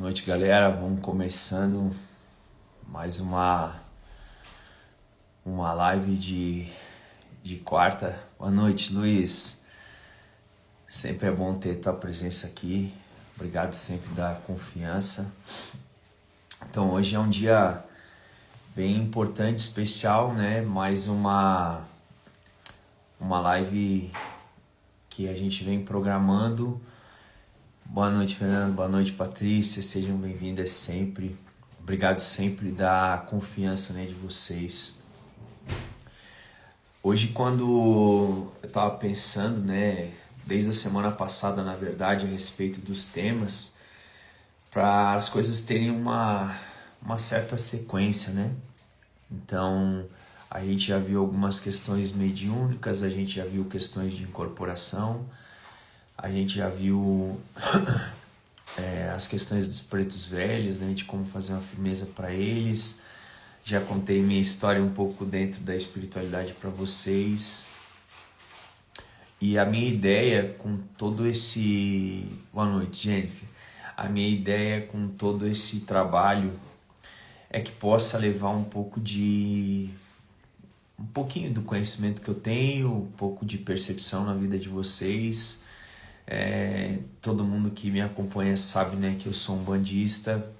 noite, galera. Vamos começando mais uma live de quarta. Boa noite, Luiz. Sempre é bom ter tua presença aqui. Obrigado sempre da confiança. Então, hoje é um dia bem importante, especial, né? Mais uma live que a gente vem programando. Boa noite, Fernando. Boa noite, Patrícia. Sejam bem-vindas sempre. Obrigado sempre da confiança, né, de vocês. Hoje, quando eu estava pensando, né, desde a semana passada, na verdade, a respeito dos temas, para as coisas terem uma certa sequência, né? Então, a gente já viu algumas questões mediúnicas, a gente já viu questões de incorporação, a gente já viu as questões dos pretos velhos, né, de como fazer uma firmeza para eles. Já contei minha história um pouco dentro da espiritualidade para vocês. E a minha ideia com todo esse... Boa noite, Jennifer. A minha ideia com todo esse trabalho é que possa levar um pouquinho do conhecimento que eu tenho, um pouco de percepção na vida de vocês. Todo mundo que me acompanha sabe, né, que eu sou um bandista,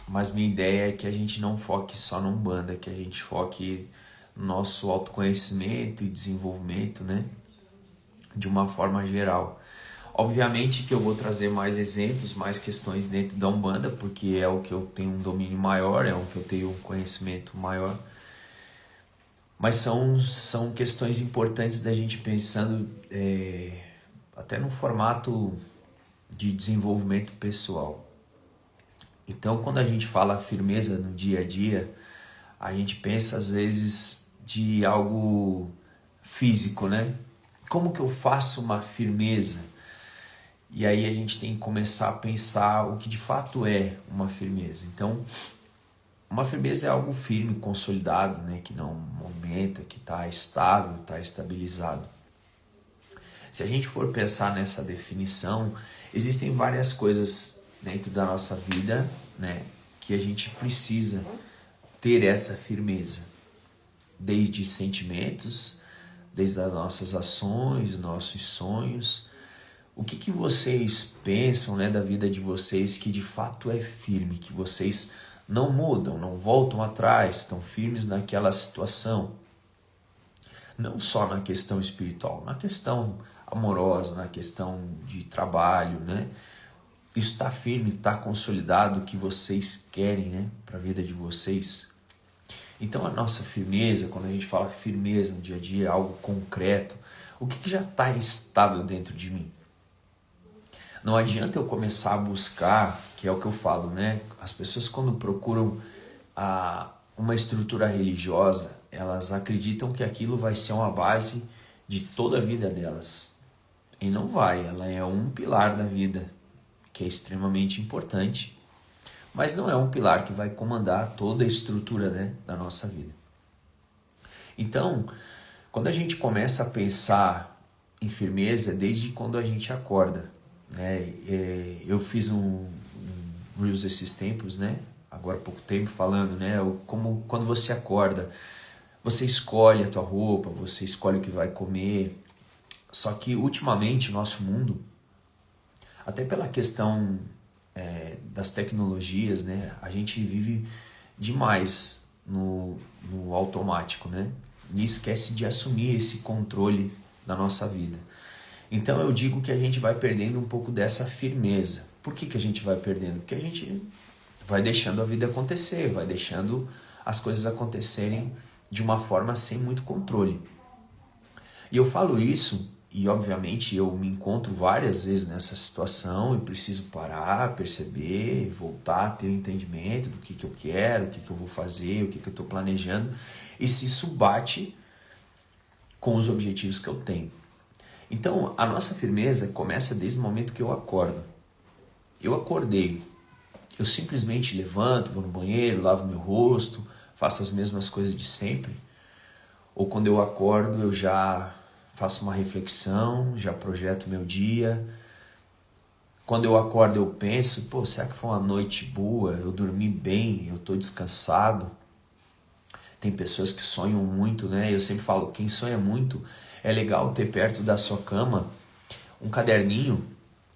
mas minha ideia é que a gente não foque só na Umbanda, que a gente foque no nosso autoconhecimento e desenvolvimento, né, de uma forma geral. Obviamente que eu vou trazer mais exemplos, mais questões dentro da Umbanda, porque é o que eu tenho um domínio maior, é o que eu tenho um conhecimento maior. Mas são questões importantes da gente pensando até no formato de desenvolvimento pessoal. Então, quando a gente fala firmeza no dia a dia, a gente pensa às vezes de algo físico, né? Como que eu faço uma firmeza? E aí a gente tem que começar a pensar o que de fato é uma firmeza. Então, uma firmeza é algo firme, consolidado, né? Que não movimenta, que está estável, está estabilizado. Se a gente for pensar nessa definição, existem várias coisas dentro da nossa vida, né, que a gente precisa ter essa firmeza. Desde sentimentos, desde as nossas ações, nossos sonhos. O que vocês pensam, né, da vida de vocês que de fato é firme, que vocês não mudam, não voltam atrás, estão firmes naquela situação? Não só na questão espiritual, na questão amorosa, na questão de trabalho, né? Isso está firme, está consolidado, o que vocês querem, né, para a vida de vocês. Então a nossa firmeza, quando a gente fala firmeza no dia a dia, algo concreto, o que já está estável dentro de mim? Não adianta eu começar a buscar, que é o que eu falo, né? As pessoas quando procuram uma estrutura religiosa, elas acreditam que aquilo vai ser uma base de toda a vida delas. E não vai, ela é um pilar da vida, que é extremamente importante, mas não é um pilar que vai comandar toda a estrutura, né, da nossa vida. Então, quando a gente começa a pensar em firmeza, desde quando a gente acorda, né? Eu fiz um Reels esses tempos, né? Agora há pouco tempo falando, né? Como quando você acorda, você escolhe a tua roupa, você escolhe o que vai comer. Só que ultimamente o nosso mundo, até pela questão das tecnologias, né? A gente vive demais no automático, né? E esquece de assumir esse controle da nossa vida. Então eu digo que a gente vai perdendo um pouco dessa firmeza. Por que a gente vai perdendo? Porque a gente vai deixando a vida acontecer, vai deixando as coisas acontecerem de uma forma sem muito controle. E eu falo isso, e obviamente eu me encontro várias vezes nessa situação, eu preciso parar, perceber, voltar, ter um entendimento do que eu quero, o que eu vou fazer, o que eu estou planejando, e se isso bate com os objetivos que eu tenho. Então, a nossa firmeza começa desde o momento que eu acordo. Eu acordei, eu simplesmente levanto, vou no banheiro, lavo meu rosto, faço as mesmas coisas de sempre. Ou quando eu acordo, eu já faço uma reflexão, já projeto meu dia. Quando eu acordo eu penso, pô, será que foi uma noite boa? Eu dormi bem? Eu estou descansado? Tem pessoas que sonham muito, né? Eu sempre falo, quem sonha muito, é legal ter perto da sua cama um caderninho,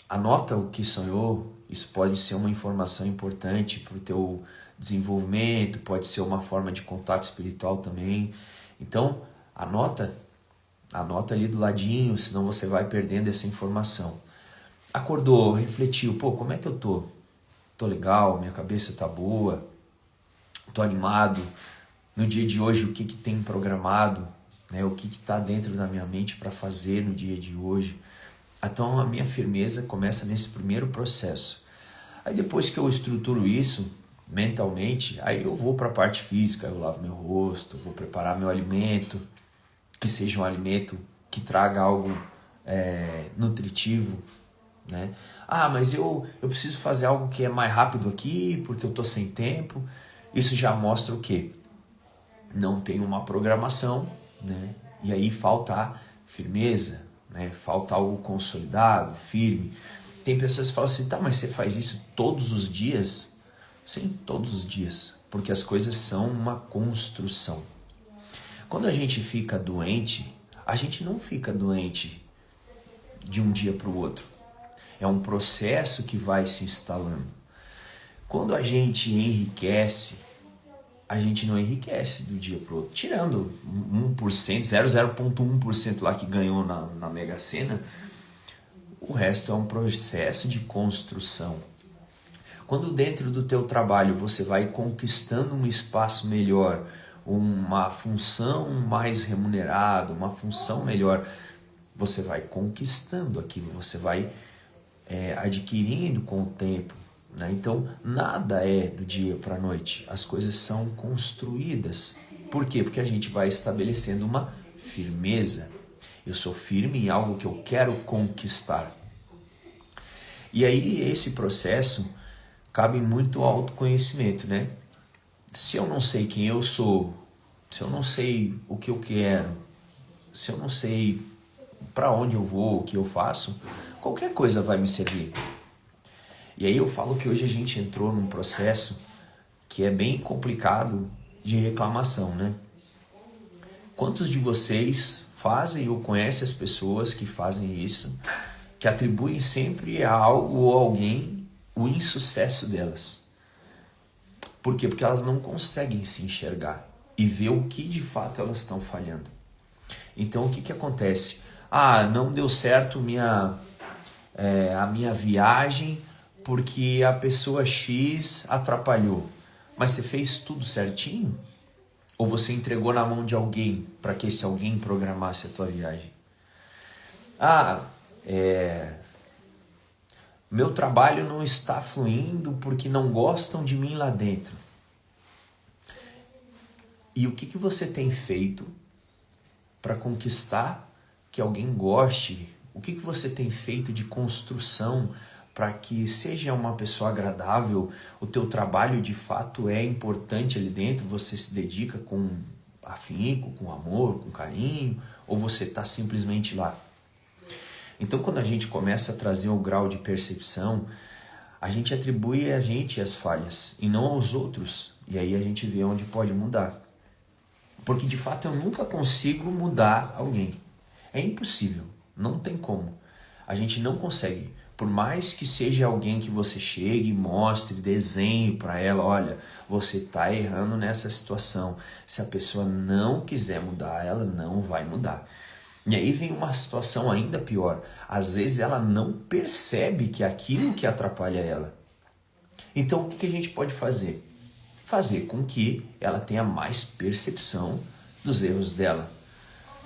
anota o que sonhou. Isso pode ser uma informação importante para o teu desenvolvimento, pode ser uma forma de contato espiritual também. Então, anota ali do ladinho, senão você vai perdendo essa informação. Acordou, refletiu, pô, como é que eu tô? Tô legal, minha cabeça tá boa, tô animado. No dia de hoje, o que tem programado, né? O que tá dentro da minha mente para fazer no dia de hoje. Então a minha firmeza começa nesse primeiro processo. Aí depois que eu estruturo isso mentalmente, aí eu vou para a parte física, eu lavo meu rosto, vou preparar meu alimento, que seja um alimento que traga algo nutritivo, né? Ah, mas eu preciso fazer algo que é mais rápido aqui, porque eu estou sem tempo. Isso já mostra o quê? Não tem uma programação, né? E aí falta firmeza, né? Falta algo consolidado, firme. Tem pessoas que falam assim, tá, mas você faz isso todos os dias? Sim, todos os dias, porque as coisas são uma construção. Quando a gente fica doente, a gente não fica doente de um dia para o outro. É um processo que vai se instalando. Quando a gente enriquece, a gente não enriquece do dia para o outro. Tirando 1%, 0,1% lá que ganhou na Mega Sena, o resto é um processo de construção. Quando dentro do teu trabalho você vai conquistando um espaço melhor, uma função mais remunerada, uma função melhor, você vai conquistando aquilo, você vai adquirindo com o tempo, né? Então, nada é do dia para a noite. As coisas são construídas. Por quê? Porque a gente vai estabelecendo uma firmeza. Eu sou firme em algo que eu quero conquistar. E aí, esse processo cabe muito ao autoconhecimento, né? Se eu não sei quem eu sou, se eu não sei o que eu quero, se eu não sei para onde eu vou, o que eu faço, qualquer coisa vai me servir. E aí eu falo que hoje a gente entrou num processo que é bem complicado de reclamação, né? Quantos de vocês fazem ou conhecem as pessoas que fazem isso, que atribuem sempre a algo ou alguém o insucesso delas? Por quê? Porque elas não conseguem se enxergar e ver o que de fato elas estão falhando. Então o que acontece? Ah, não deu certo a minha viagem porque a pessoa X atrapalhou. Mas você fez tudo certinho? Ou você entregou na mão de alguém para que esse alguém programasse a tua viagem? Ah, meu trabalho não está fluindo porque não gostam de mim lá dentro. E o que você tem feito para conquistar que alguém goste? O que você tem feito de construção para que seja uma pessoa agradável? O teu trabalho de fato é importante ali dentro? Você se dedica com afinco, com amor, com carinho? Ou você está simplesmente lá? Então, quando a gente começa a trazer um grau de percepção, a gente atribui a gente as falhas e não aos outros. E aí a gente vê onde pode mudar. Porque de fato eu nunca consigo mudar alguém. É impossível, não tem como. A gente não consegue. Por mais que seja alguém que você chegue, mostre, desenhe para ela, olha, você está errando nessa situação. Se a pessoa não quiser mudar, ela não vai mudar. E aí vem uma situação ainda pior. Às vezes ela não percebe que é aquilo que atrapalha ela. Então o que a gente pode fazer? Fazer com que ela tenha mais percepção dos erros dela.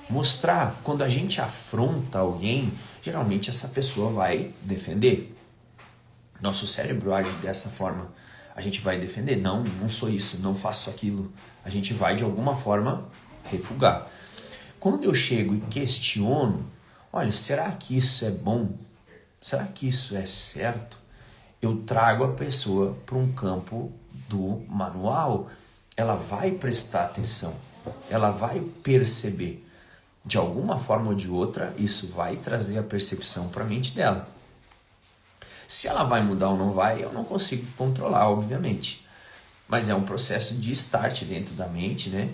Mostrar, quando a gente afronta alguém, geralmente essa pessoa vai defender. Nosso cérebro age dessa forma. A gente vai defender, não sou isso, não faço aquilo. A gente vai de alguma forma refugar. Quando eu chego e questiono, olha, será que isso é bom? Será que isso é certo? Eu trago a pessoa para um campo do manual. Ela vai prestar atenção, ela vai perceber. De alguma forma ou de outra, isso vai trazer a percepção para a mente dela. Se ela vai mudar ou não vai, eu não consigo controlar, obviamente. Mas é um processo de start dentro da mente, né?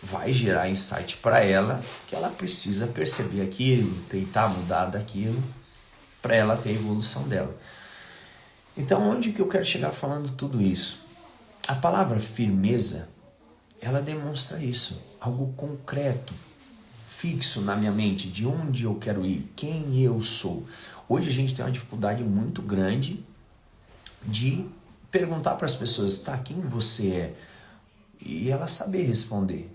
Vai gerar insight para ela, que ela precisa perceber aquilo, tentar mudar daquilo, para ela ter a evolução dela. Então, onde que eu quero chegar falando tudo isso? A palavra firmeza, ela demonstra isso, algo concreto, fixo na minha mente, de onde eu quero ir, quem eu sou. Hoje a gente tem uma dificuldade muito grande de perguntar para as pessoas, tá, quem você é? E ela saber responder.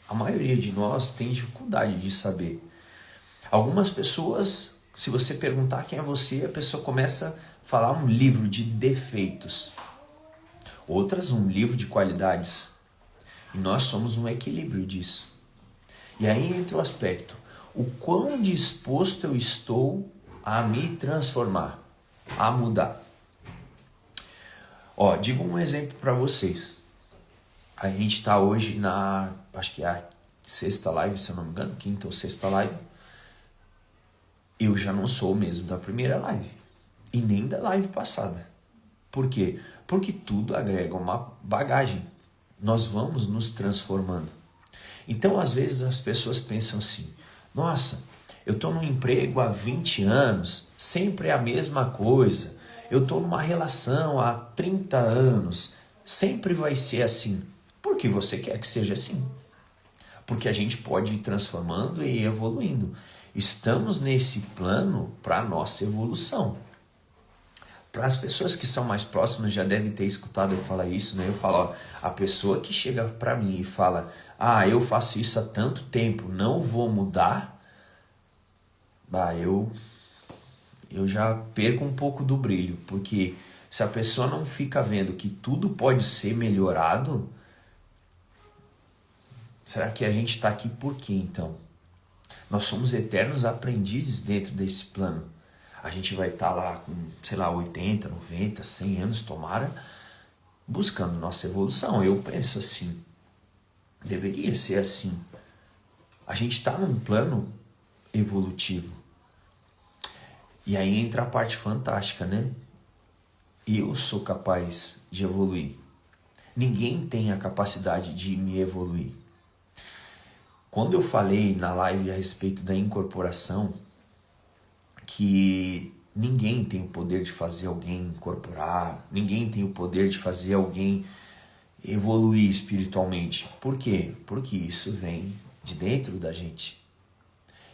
A maioria de nós tem dificuldade de saber. Algumas pessoas, se você perguntar quem é você, a pessoa começa a falar um livro de defeitos. Outras, um livro de qualidades. E nós somos um equilíbrio disso. E aí entra o aspecto, o quão disposto eu estou a me transformar, a mudar. Ó, digo um exemplo para vocês. A gente está hoje na, acho que é a sexta live, se eu não me engano, quinta ou sexta live. Eu já não sou o mesmo da primeira live. E nem da live passada. Por quê? Porque tudo agrega uma bagagem. Nós vamos nos transformando. Então, às vezes, as pessoas pensam assim, nossa, eu estou num emprego há 20 anos, sempre é a mesma coisa. Eu estou numa relação há 30 anos, sempre vai ser assim. Por que você quer que seja assim? Porque a gente pode ir transformando e evoluindo. Estamos nesse plano para a nossa evolução. Para as pessoas que são mais próximas já devem ter escutado eu falar isso, né? Eu falo, ó, a pessoa que chega para mim e fala, eu faço isso há tanto tempo, não vou mudar, eu já perco um pouco do brilho, porque se a pessoa não fica vendo que tudo pode ser melhorado, será que a gente está aqui por quê então? Nós somos eternos aprendizes dentro desse plano. A gente vai estar lá com, 80, 90, 100 anos, tomara, buscando nossa evolução. Eu penso assim, deveria ser assim. A gente está num plano evolutivo. E aí entra a parte fantástica, né? Eu sou capaz de evoluir. Ninguém tem a capacidade de me evoluir. Quando eu falei na live a respeito da incorporação, que ninguém tem o poder de fazer alguém incorporar, ninguém tem o poder de fazer alguém evoluir espiritualmente. Por quê? Porque isso vem de dentro da gente.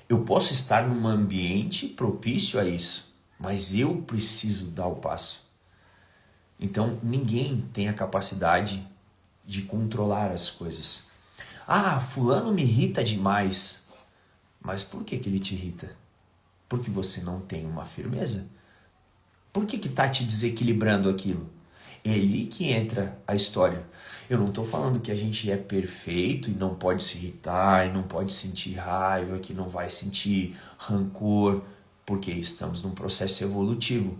Eu posso estar num ambiente propício a isso, mas eu preciso dar o passo. Então, ninguém tem a capacidade de controlar as coisas. Fulano me irrita demais. Mas por que ele te irrita? Porque você não tem uma firmeza? Por que está te desequilibrando aquilo? É ali que entra a história. Eu não estou falando que a gente é perfeito e não pode se irritar, e não pode sentir raiva, que não vai sentir rancor, porque estamos num processo evolutivo.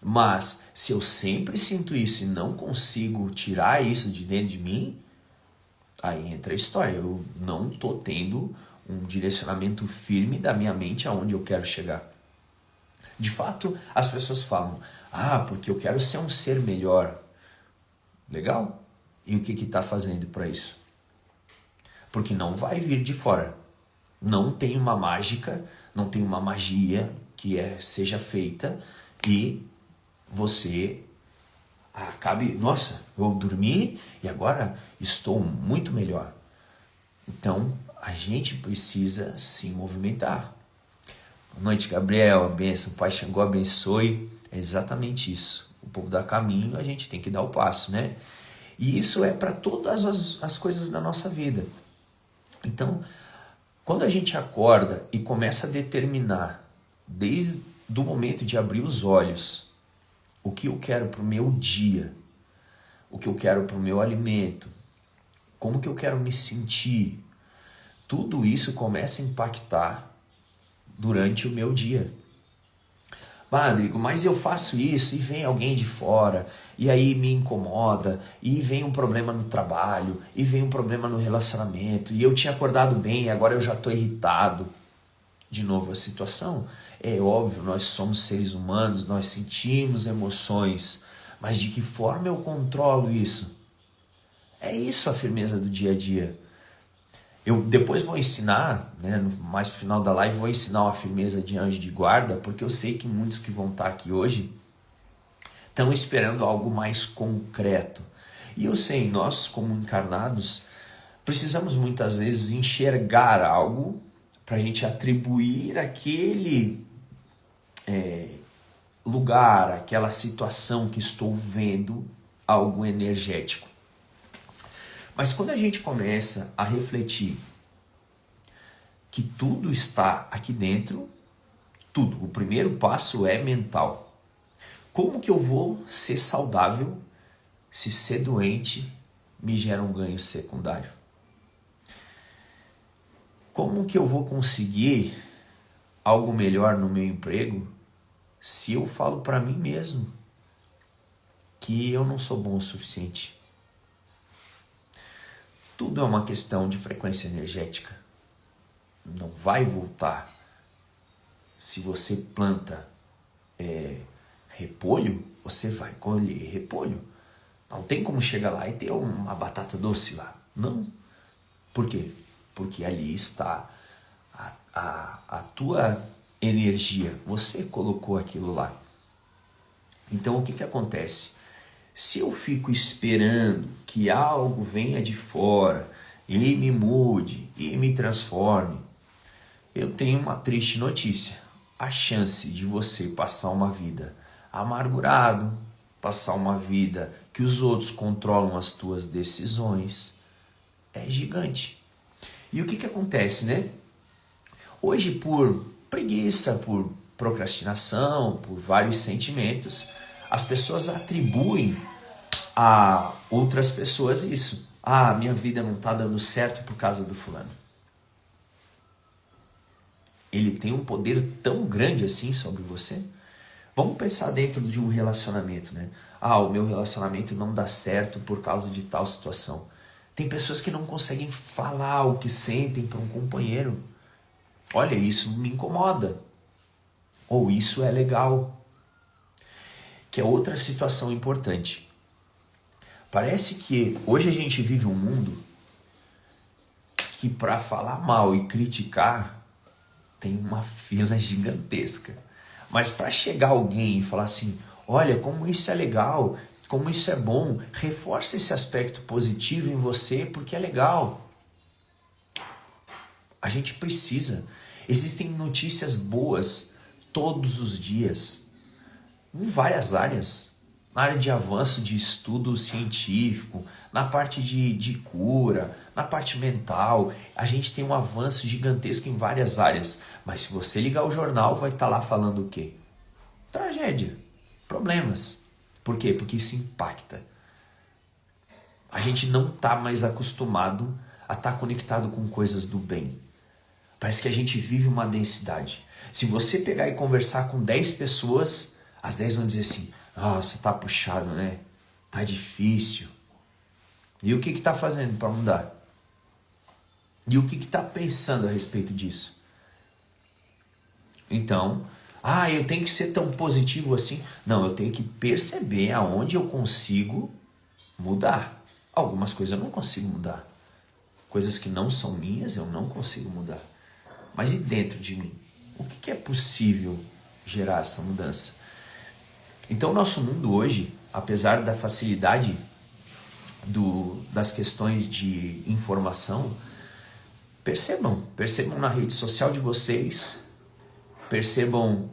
Mas se eu sempre sinto isso e não consigo tirar isso de dentro de mim, aí entra a história. Eu não estou tendo um direcionamento firme da minha mente aonde eu quero chegar. De fato, as pessoas falam, porque eu quero ser um ser melhor. Legal. E o que está fazendo para isso? Porque não vai vir de fora. Não tem uma mágica, não tem uma magia que seja feita e você acabe, nossa, eu dormi e agora estou muito melhor. Então, a gente precisa se movimentar. Boa noite, Gabriel, a bênção, Pai Xangô abençoe. É exatamente isso. O povo dá caminho, a gente tem que dar o passo, né? E isso é para todas as coisas da nossa vida. Então, quando a gente acorda e começa a determinar, desde o momento de abrir os olhos, o que eu quero para o meu dia, o que eu quero para o meu alimento, como que eu quero me sentir, tudo isso começa a impactar durante o meu dia. Rodrigo, mas eu faço isso e vem alguém de fora, e aí me incomoda, e vem um problema no trabalho, e vem um problema no relacionamento, e eu tinha acordado bem e agora eu já estou irritado. de novo a situação. É óbvio, nós somos seres humanos, nós sentimos emoções, mas de que forma eu controlo isso? É isso a firmeza do dia a dia. Eu depois vou ensinar, né, mais pro final da live, vou ensinar uma firmeza de anjo de guarda, porque eu sei que muitos que vão estar aqui hoje estão esperando algo mais concreto. E eu sei, nós como encarnados, precisamos muitas vezes enxergar algo para a gente atribuir aquele lugar, aquela situação que estou vendo, algo energético. Mas quando a gente começa a refletir que tudo está aqui dentro, tudo, o primeiro passo é mental. Como que eu vou ser saudável se ser doente me gera um ganho secundário? Como que eu vou conseguir algo melhor no meu emprego se eu falo para mim mesmo que eu não sou bom o suficiente? Tudo é uma questão de frequência energética. Não vai voltar. Se você planta repolho, você vai colher repolho. Não tem como chegar lá e ter uma batata doce lá. Não. Por quê? Porque ali está a tua energia. Você colocou aquilo lá. Então o que acontece? Se eu fico esperando que algo venha de fora e me mude e me transforme, eu tenho uma triste notícia. A chance de você passar uma vida amargurado, passar uma vida que os outros controlam as tuas decisões, é gigante. E o que acontece, né? Hoje, por preguiça, por procrastinação, por vários sentimentos, as pessoas atribuem a outras pessoas isso. Ah, minha vida não está dando certo por causa do fulano. Ele tem um poder tão grande assim sobre você? Vamos pensar dentro de um relacionamento, né? Ah, o meu relacionamento não dá certo por causa de tal situação. Tem pessoas que não conseguem falar o que sentem para um companheiro. Olha, isso me incomoda. Ou isso é legal. Que é outra situação importante. Parece que hoje a gente vive um mundo que para falar mal e criticar tem uma fila gigantesca. Mas para chegar alguém e falar assim, olha, como isso é legal, como isso é bom, reforça esse aspecto positivo em você porque é legal. A gente precisa. Existem notícias boas todos os dias, em várias áreas. Na área de avanço de estudo científico, na parte de cura, na parte mental. A gente tem um avanço gigantesco em várias áreas. Mas se você ligar o jornal, vai estar lá falando o quê? Tragédia, problemas. Por quê? Porque isso impacta. A gente não está mais acostumado a estar conectado com coisas do bem. Parece que a gente vive uma densidade. Se você pegar e conversar com 10 pessoas, as 10 vão dizer assim, nossa, tá puxado, né? Tá difícil. E o que tá fazendo para mudar? E o que tá pensando a respeito disso? Então, eu tenho que ser tão positivo assim? Não, eu tenho que perceber aonde eu consigo mudar. Algumas coisas eu não consigo mudar. Coisas que não são minhas, eu não consigo mudar. Mas e dentro de mim? O que é possível gerar essa mudança? Então, o nosso mundo hoje, apesar da facilidade das questões de informação, percebam na rede social de vocês, percebam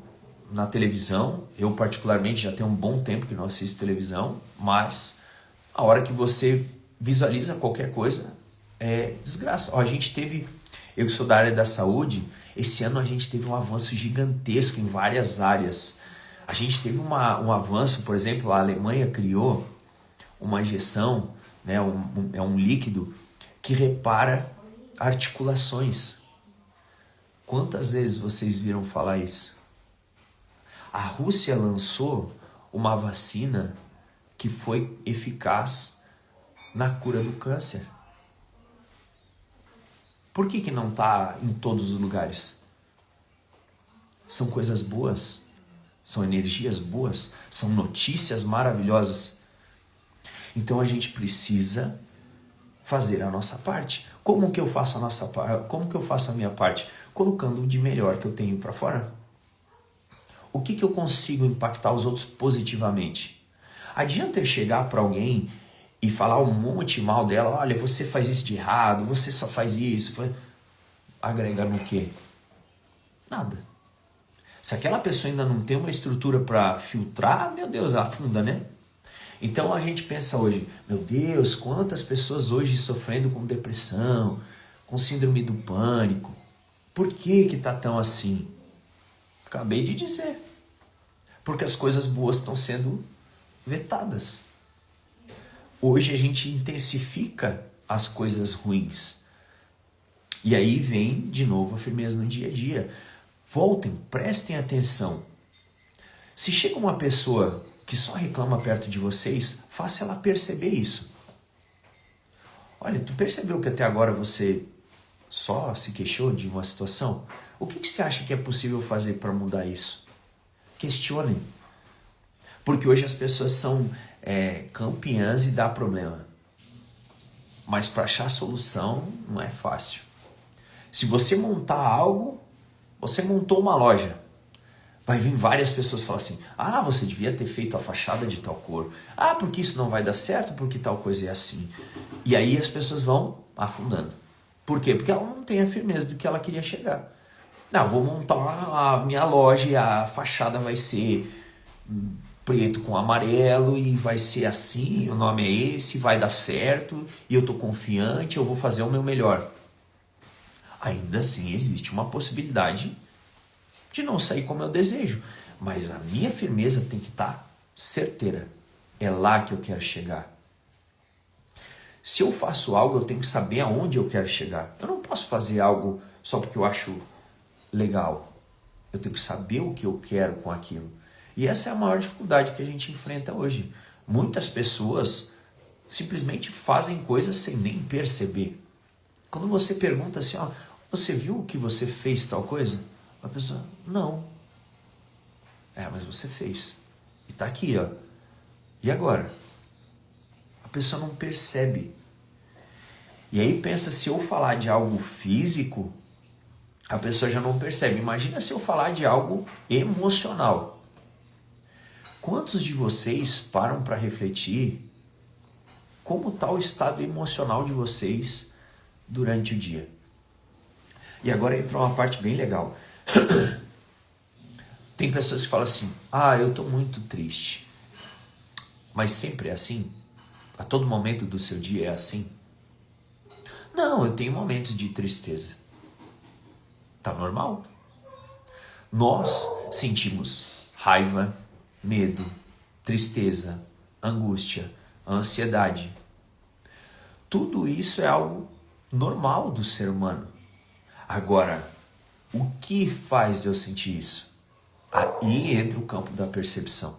na televisão. Eu, particularmente, já tenho um bom tempo que não assisto televisão, mas a hora que você visualiza qualquer coisa, é desgraça. Eu que sou da área da saúde, esse ano a gente teve um avanço gigantesco em várias áreas. A gente teve um avanço, por exemplo, a Alemanha criou uma injeção, né, é um líquido que repara articulações. Quantas vezes vocês viram falar isso? A Rússia lançou uma vacina que foi eficaz na cura do câncer. Por que não está em todos os lugares? São coisas boas, são energias boas, são notícias maravilhosas. Então a gente precisa fazer a nossa parte. Como que eu faço a nossa parte? Como que eu faço a minha parte? Colocando o de melhor que eu tenho para fora. O que eu consigo impactar os outros positivamente? Adianta eu chegar para alguém e falar um monte mal dela, olha, você faz isso de errado, você só faz isso. Agrega no quê? Nada. Se aquela pessoa ainda não tem uma estrutura para filtrar, meu Deus, afunda, né? Então a gente pensa hoje, meu Deus, quantas pessoas hoje sofrendo com depressão, com síndrome do pânico. Por que tá tão assim? Acabei de dizer. Porque as coisas boas estão sendo vetadas. Hoje a gente intensifica as coisas ruins. E aí vem de novo a firmeza no dia a dia. Voltem, prestem atenção. Se chega uma pessoa que só reclama perto de vocês, faça ela perceber isso. Olha, tu percebeu que até agora você só se queixou de uma situação? O que você acha que é possível fazer para mudar isso? Questionem. Porque hoje as pessoas são campeãs e dá problema. Mas para achar solução não é fácil. Se você montar algo, você montou uma loja. Vai vir várias pessoas falar assim, ah, você devia ter feito a fachada de tal cor. Ah, porque isso não vai dar certo, porque tal coisa é assim. E aí as pessoas vão afundando. Por quê? Porque ela não tem a firmeza do que ela queria chegar. Não, vou montar a minha loja e a fachada vai ser preto com amarelo e vai ser assim, o nome é esse, vai dar certo e eu tô confiante, eu vou fazer o meu melhor. Ainda assim existe uma possibilidade de não sair como eu desejo, mas a minha firmeza tem que estar certeira. É lá que eu quero chegar. Se eu faço algo, eu tenho que saber aonde eu quero chegar. Eu não posso fazer algo só porque eu acho legal. Eu tenho que saber o que eu quero com aquilo. E essa é a maior dificuldade que a gente enfrenta hoje. Muitas pessoas simplesmente fazem coisas sem nem perceber. Quando você pergunta assim, ó, você viu que você fez tal coisa? A pessoa, não. Mas você fez. E tá aqui, ó. E agora? A pessoa não percebe. E aí pensa, se eu falar de algo físico, a pessoa já não percebe. Imagina se eu falar de algo emocional. Quantos de vocês param para refletir como está o estado emocional de vocês durante o dia? E agora entra uma parte bem legal. Tem pessoas que falam assim, eu estou muito triste. Mas sempre é assim? A todo momento do seu dia é assim? Não, eu tenho momentos de tristeza. Tá normal. Nós sentimos raiva, medo, tristeza, angústia, ansiedade. Tudo isso é algo normal do ser humano. Agora, o que faz eu sentir isso? Aí entra o campo da percepção.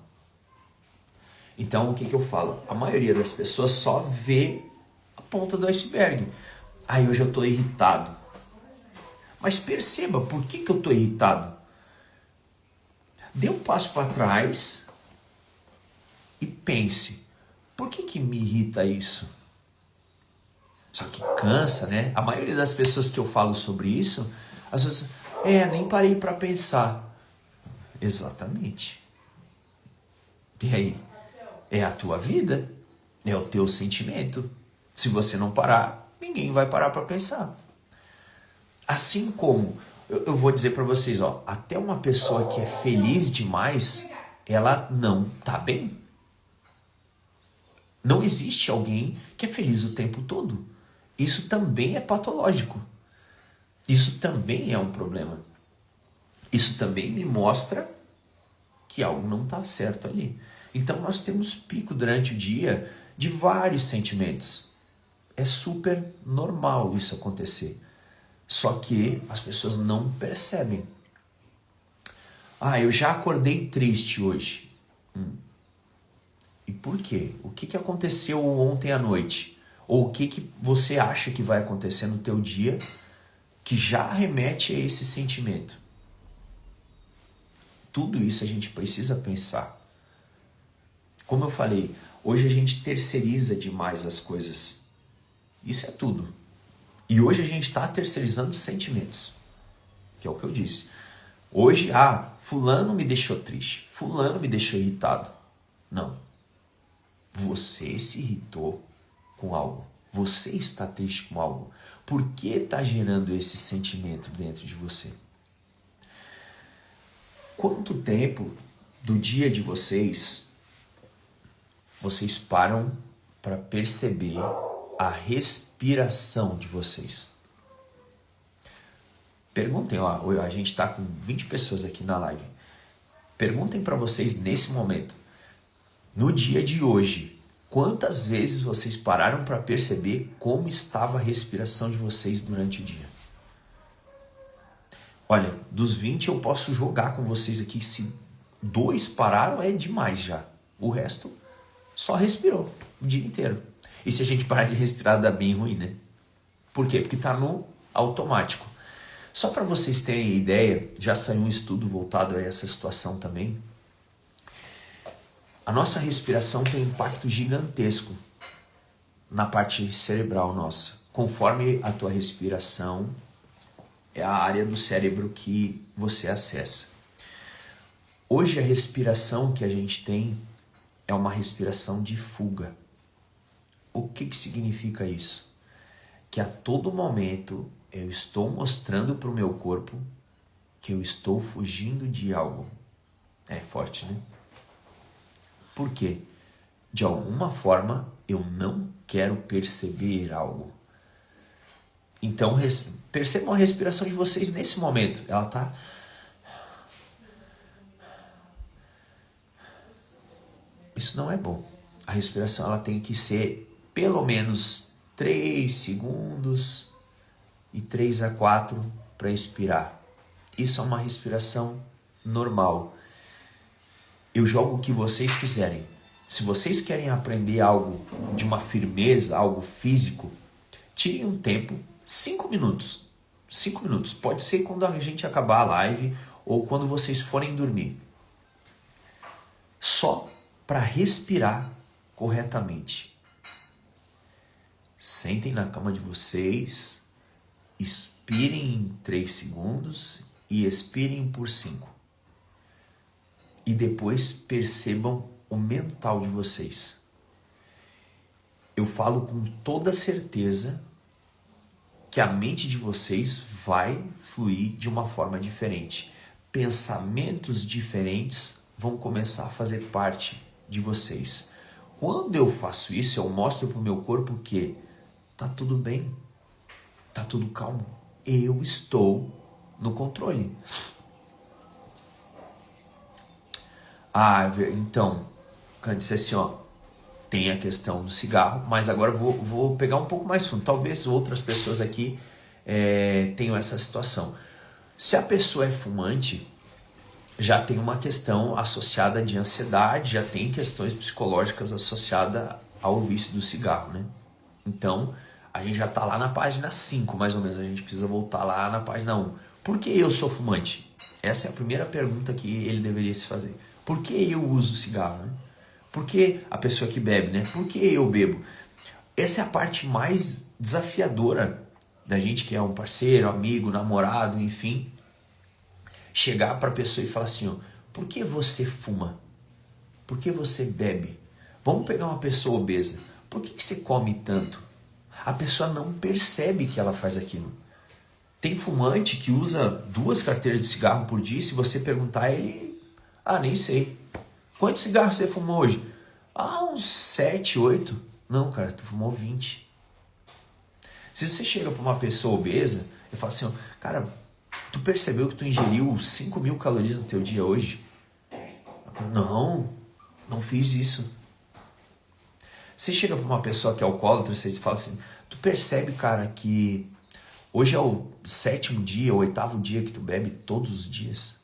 Então, o que eu falo? A maioria das pessoas só vê a ponta do iceberg. Hoje eu estou irritado. Mas perceba, por que eu estou irritado? Dê um passo para trás e pense, por que me irrita isso? Só que cansa, né? A maioria das pessoas que eu falo sobre isso, às vezes, nem parei para pensar. Exatamente. E aí? É a tua vida? É o teu sentimento? Se você não parar, ninguém vai parar para pensar. Assim como, eu vou dizer para vocês, até uma pessoa que é feliz demais, ela não tá bem. Não existe alguém que é feliz o tempo todo. Isso também é patológico. Isso também é um problema. Isso também me mostra que algo não está certo ali. Então nós temos pico durante o dia de vários sentimentos. É super normal isso acontecer. Só que as pessoas não percebem. Eu já acordei triste hoje. E por quê? O que aconteceu ontem à noite? Ou o que você acha que vai acontecer no teu dia que já remete a esse sentimento? Tudo isso a gente precisa pensar. Como eu falei, hoje a gente terceiriza demais as coisas. Isso é tudo. E hoje a gente está terceirizando os sentimentos, que é o que eu disse. Hoje, fulano me deixou triste, fulano me deixou irritado. Não. Você se irritou com algo. Você está triste com algo. Por que está gerando esse sentimento dentro de você? Quanto tempo do dia de vocês param para perceber a respiração de vocês? Perguntem, a gente está com 20 pessoas aqui na live. Perguntem para vocês nesse momento, no dia de hoje, quantas vezes vocês pararam para perceber como estava a respiração de vocês durante o dia? Olha, dos 20 eu posso jogar com vocês aqui, se 2 pararam é demais já. O resto só respirou o dia inteiro. E se a gente parar de respirar dá bem ruim, né? Por quê? Porque está no automático. Só para vocês terem ideia, já saiu um estudo voltado a essa situação também. A nossa respiração tem um impacto gigantesco na parte cerebral nossa. Conforme a tua respiração, é a área do cérebro que você acessa. Hoje a respiração que a gente tem é uma respiração de fuga. O que significa isso? Que a todo momento eu estou mostrando para o meu corpo que eu estou fugindo de algo. É forte, né? Por quê? De alguma forma eu não quero perceber algo. Então percebam a respiração de vocês nesse momento. Ela está... Isso não é bom. A respiração ela tem que ser pelo menos 3 segundos e 3 a 4 para expirar. Isso é uma respiração normal. Eu jogo o que vocês quiserem. Se vocês querem aprender algo de uma firmeza, algo físico, tirem um tempo, 5 minutos. 5 minutos. Pode ser quando a gente acabar a live ou quando vocês forem dormir. Só para respirar corretamente. Sentem na cama de vocês, expirem em 3 segundos e expirem por 5. E depois percebam o mental de vocês. Eu falo com toda certeza que a mente de vocês vai fluir de uma forma diferente. Pensamentos diferentes vão começar a fazer parte de vocês. Quando eu faço isso, eu mostro para o meu corpo que tá tudo bem, tá tudo calmo. Eu estou no controle. Então, quando disse assim, tem a questão do cigarro, mas agora vou pegar um pouco mais fundo. Talvez outras pessoas aqui tenham essa situação. Se a pessoa é fumante, já tem uma questão associada de ansiedade, já tem questões psicológicas associadas ao vício do cigarro, né? Então, a gente já está lá na página 5, mais ou menos. A gente precisa voltar lá na página 1. Por que eu sou fumante? Essa é a primeira pergunta que ele deveria se fazer. Por que eu uso cigarro, né? Por que a pessoa que bebe, né? Por que eu bebo? Essa é a parte mais desafiadora da gente que é um parceiro, amigo, namorado, enfim. Chegar para a pessoa e falar assim, por que você fuma? Por que você bebe? Vamos pegar uma pessoa obesa. Por que você come tanto? A pessoa não percebe que ela faz aquilo. Tem fumante que usa 2 carteiras de cigarro por dia. Se você perguntar, ele... nem sei. Quantos cigarros você fumou hoje? Uns 7, 8. Não, cara, tu fumou 20. Se você chega para uma pessoa obesa e fala assim, cara, tu percebeu que tu ingeriu 5.000 calorias no teu dia hoje? Não fiz isso. Você chega para uma pessoa que é alcoólatra e você fala assim, tu percebe, cara, que hoje é o 7º dia, o 8º dia que tu bebe todos os dias?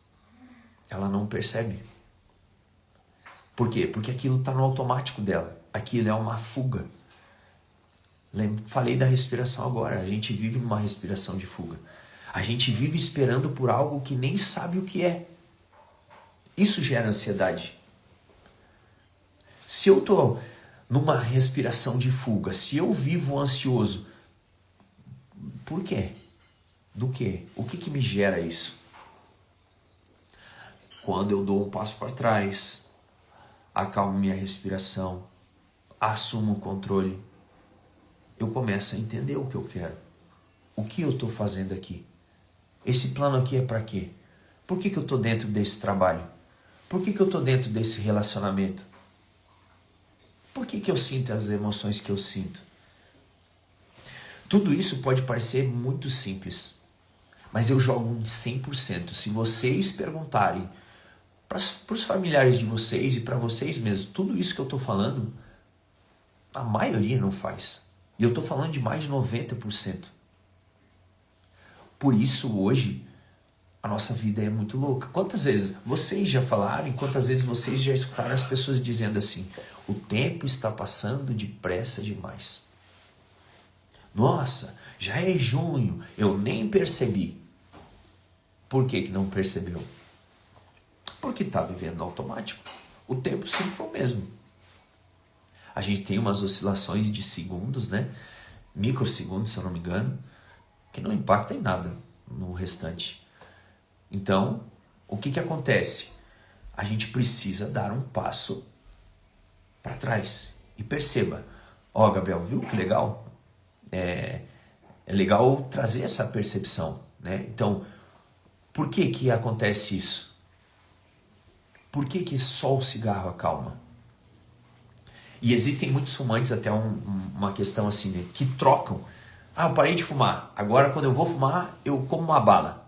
Ela não percebe. Por quê? Porque aquilo está no automático dela. Aquilo é uma fuga. Falei da respiração agora. A gente vive numa respiração de fuga. A gente vive esperando por algo que nem sabe o que é. Isso gera ansiedade. Se eu estou numa respiração de fuga, se eu vivo ansioso, por quê? Do quê? O que me gera isso? Quando eu dou um passo para trás, acalmo minha respiração, assumo o controle, eu começo a entender o que eu quero. O que eu estou fazendo aqui? Esse plano aqui é para quê? Por que eu estou dentro desse trabalho? Por que eu estou dentro desse relacionamento? Por que eu sinto as emoções que eu sinto? Tudo isso pode parecer muito simples, mas eu jogo um 100%. Se vocês perguntarem para os familiares de vocês e para vocês mesmos, tudo isso que eu estou falando, a maioria não faz. E eu estou falando de mais de 90%. Por isso, hoje, a nossa vida é muito louca. Quantas vezes vocês já falaram, quantas vezes vocês já escutaram as pessoas dizendo assim: o tempo está passando depressa demais. Nossa, já é junho, eu nem percebi. Por que não percebeu? Porque está vivendo automático. O tempo sempre foi o mesmo. A gente tem umas oscilações de segundos, né? Microsegundos, se eu não me engano, que não impacta em nada no restante. Então, o que acontece? A gente precisa dar um passo para trás. E perceba, ó, Gabriel, viu que legal? É legal trazer essa percepção, né? Então, por que acontece isso? Por que só o cigarro acalma? E existem muitos fumantes, até uma questão assim, né, que trocam. Ah, eu parei de fumar. Agora, quando eu vou fumar, eu como uma bala.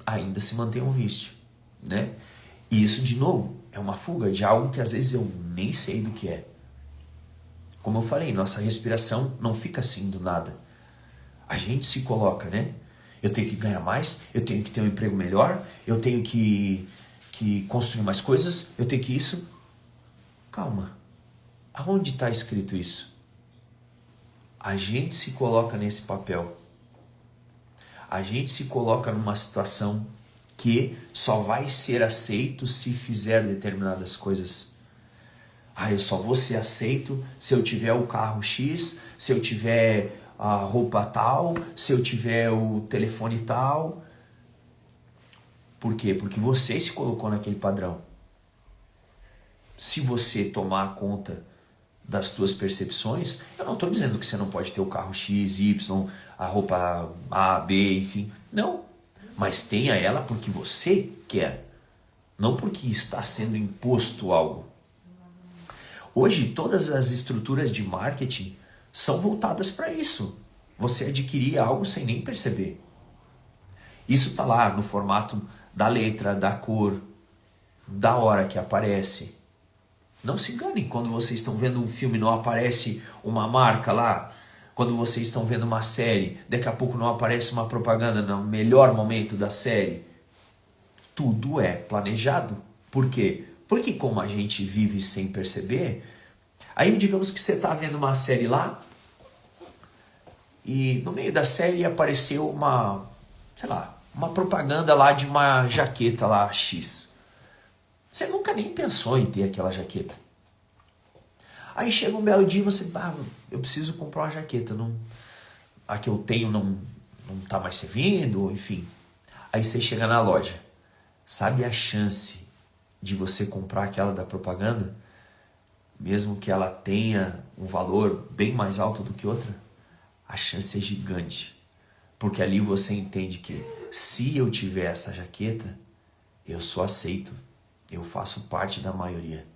Ainda se mantém um vício, né? E isso, de novo, é uma fuga de algo que às vezes eu nem sei do que é. Como eu falei, nossa respiração não fica assim do nada. A gente se coloca, né? Eu tenho que ganhar mais, eu tenho que ter um emprego melhor, eu tenho que construir mais coisas, eu tenho que isso. Calma. Aonde está escrito isso? A gente se coloca nesse papel. A gente se coloca numa situação que só vai ser aceito se fizer determinadas coisas. Ah, eu só vou ser aceito se eu tiver o carro X, se eu tiver a roupa tal, se eu tiver o telefone tal. Por quê? Porque você se colocou naquele padrão. Se você tomar conta das tuas percepções, eu não estou dizendo que você não pode ter o carro X, Y, a roupa A, B, enfim. Não. Mas tenha ela porque você quer. Não porque está sendo imposto algo. Hoje, todas as estruturas de marketing são voltadas para isso. Você adquirir algo sem nem perceber. Isso está lá no formato da letra, da cor, da hora que aparece. Não se enganem, quando vocês estão vendo um filme não aparece uma marca lá. Quando vocês estão vendo uma série, daqui a pouco não aparece uma propaganda no melhor momento da série. Tudo é planejado. Por quê? Porque como a gente vive sem perceber, aí digamos que você está vendo uma série lá e no meio da série apareceu uma propaganda lá de uma jaqueta lá X. Você nunca nem pensou em ter aquela jaqueta. Aí chega um belo dia e você, eu preciso comprar uma jaqueta. A que eu tenho não está mais servindo, enfim. Aí você chega na loja. Sabe a chance de você comprar aquela da propaganda? Mesmo que ela tenha um valor bem mais alto do que outra? A chance é gigante. Porque ali você entende que se eu tiver essa jaqueta, eu sou aceito. Eu faço parte da maioria.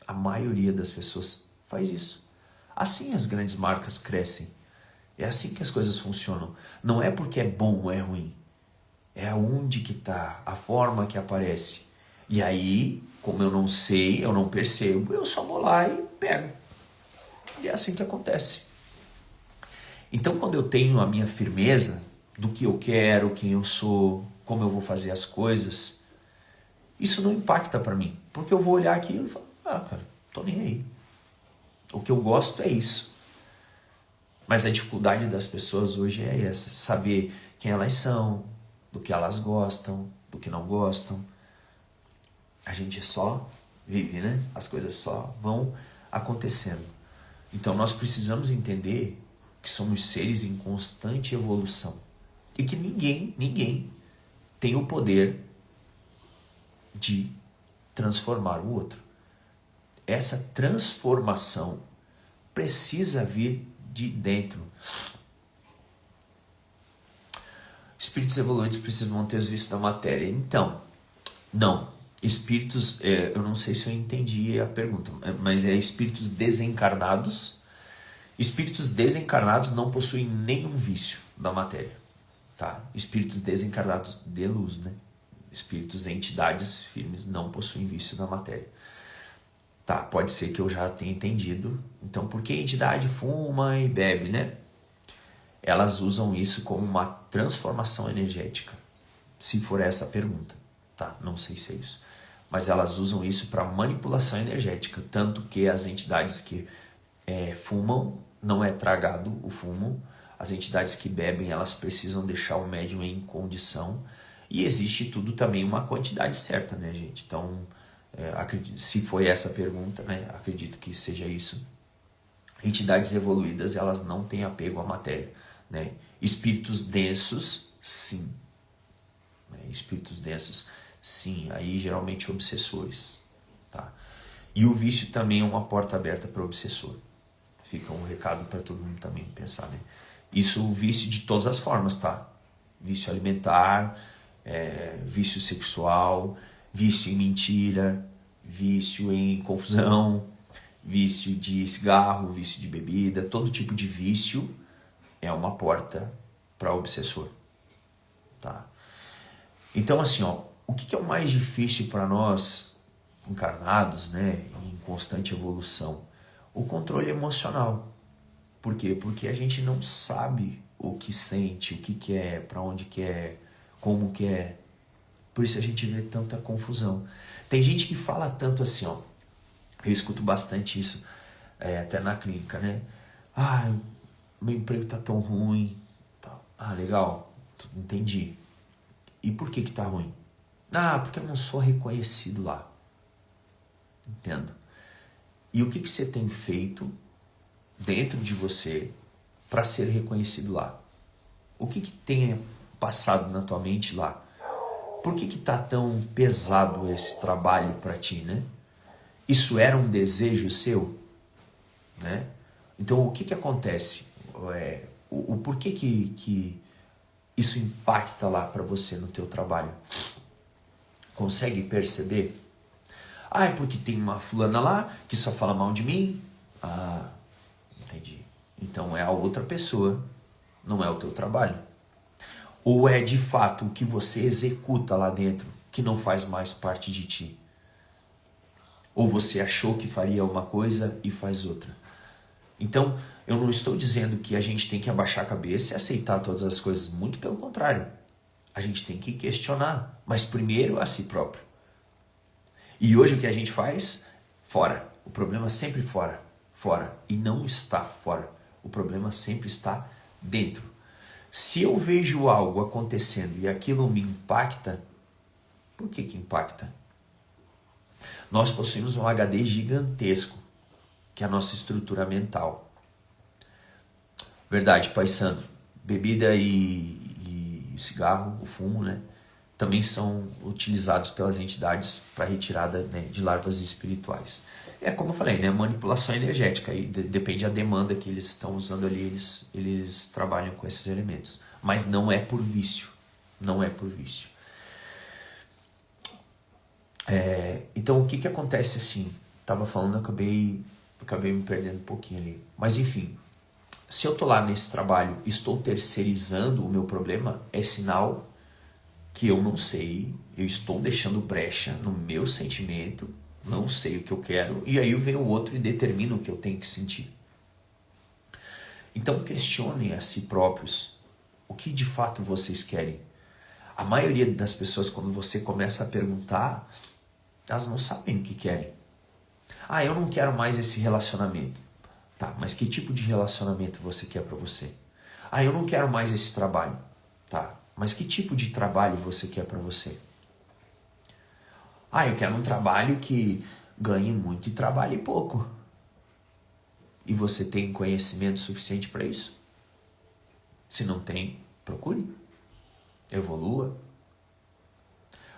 A maioria das pessoas faz isso. Assim as grandes marcas crescem. É assim que as coisas funcionam. Não é porque é bom ou é ruim. É aonde que está, a forma que aparece. E aí, como eu não sei, eu não percebo, eu só vou lá e pego. E é assim que acontece. Então, quando eu tenho a minha firmeza do que eu quero, quem eu sou, como eu vou fazer as coisas, isso não impacta para mim. Porque eu vou olhar aquilo e falar, cara, tô nem aí. O que eu gosto é isso. Mas a dificuldade das pessoas hoje é essa. Saber quem elas são, do que elas gostam, do que não gostam. A gente só vive, né? As coisas só vão acontecendo. Então nós precisamos entender que somos seres em constante evolução e que ninguém tem o poder de transformar o outro. Essa transformação precisa vir de dentro. Espíritos evoluídos precisam manter os vícios da matéria. Então, não. Espíritos, eu não sei se eu entendi a pergunta, mas é espíritos desencarnados. Espíritos desencarnados não possuem nenhum vício da matéria. Tá? Espíritos desencarnados de luz, né? Espíritos, entidades firmes, não possuem vício da matéria. Tá, pode ser que eu já tenha entendido. Então, por que a entidade fuma e bebe, né? Elas usam isso como uma transformação energética. Se for essa a pergunta, tá? Não sei se é isso. Mas elas usam isso para manipulação energética. Tanto que as entidades que fumam, não é tragado o fumo. As entidades que bebem, elas precisam deixar o médium em condição. E existe tudo também uma quantidade certa, né, gente? Então, se foi essa a pergunta, né? Acredito que seja isso. Entidades evoluídas, elas não têm apego à matéria, né? Espíritos densos, sim. Espíritos densos, sim. Aí, geralmente, obsessores, tá? E o vício também é uma porta aberta para o obsessor. Fica um recado para todo mundo também pensar, né? Isso, o vício de todas as formas, tá? Vício alimentar, vício sexual, vício em mentira, vício em confusão, vício de cigarro, vício de bebida, todo tipo de vício é uma porta para o obsessor, tá? Então, assim, ó, o que é o mais difícil para nós encarnados, né, em constante evolução? O controle emocional. Por quê? Porque a gente não sabe o que sente, o que quer, para onde quer, como quer. Por isso a gente vê tanta confusão. Tem gente que fala tanto assim, ó. Eu escuto bastante isso, até na clínica, né? Ah, meu emprego tá tão ruim. Ah, legal, entendi. E por que tá ruim? Ah, porque eu não sou reconhecido lá. Entendo. E o que você tem feito dentro de você para ser reconhecido lá? O que tem passado na tua mente lá? Por que tá tão pesado esse trabalho para ti, né? Isso era um desejo seu, né? Então, o que acontece? O porquê que isso impacta lá para você no teu trabalho? Consegue perceber? Ah, é porque tem uma fulana lá que só fala mal de mim? Ah, entendi. Então é a outra pessoa, não é o teu trabalho. Ou é de fato o que você executa lá dentro que não faz mais parte de ti? Ou você achou que faria uma coisa e faz outra? Então, eu não estou dizendo que a gente tem que abaixar a cabeça e aceitar todas as coisas. Muito pelo contrário. A gente tem que questionar, mas primeiro a si próprio. E hoje o que a gente faz? Fora. O problema sempre fora. Fora. E não está fora. O problema sempre está dentro. Se eu vejo algo acontecendo e aquilo me impacta, por que impacta? Nós possuímos um HD gigantesco, que é a nossa estrutura mental. Verdade, Pai Sandro. Bebida e cigarro, o fumo, né? Também são utilizados pelas entidades para retirada, né, de larvas espirituais. É como eu falei, né? Manipulação energética. E depende da demanda que eles estão usando ali, eles trabalham com esses elementos. Mas não é por vício. Não é por vício. Então, o que acontece assim? Estava falando, acabei me perdendo um pouquinho ali. Mas, enfim, se eu estou lá nesse trabalho, estou terceirizando o meu problema, é sinal que eu não sei, eu estou deixando brecha no meu sentimento, não sei o que eu quero, e aí vem o outro e determina o que eu tenho que sentir. Então questionem a si próprios o que de fato vocês querem. A maioria das pessoas, quando você começa a perguntar, elas não sabem o que querem. Ah, eu não quero mais esse relacionamento. Tá, mas que tipo de relacionamento você quer para você? Ah, eu não quero mais esse trabalho. Tá, mas que tipo de trabalho você quer para você? Ah, eu quero um trabalho que ganhe muito e trabalhe pouco. E você tem conhecimento suficiente para isso? Se não tem, procure. Evolua.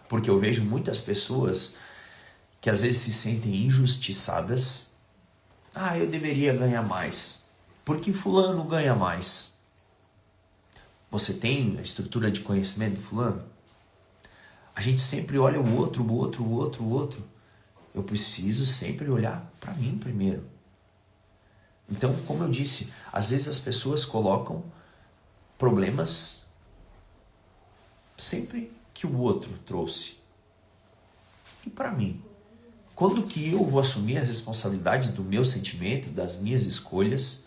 Porque eu vejo muitas pessoas que às vezes se sentem injustiçadas. Ah, eu deveria ganhar mais. Porque fulano ganha mais. Você tem a estrutura de conhecimento de fulano? A gente sempre olha o outro. Eu preciso sempre olhar para mim primeiro. Então, como eu disse, às vezes as pessoas colocam problemas sempre que o outro trouxe. E para mim? Quando que eu vou assumir as responsabilidades do meu sentimento, das minhas escolhas?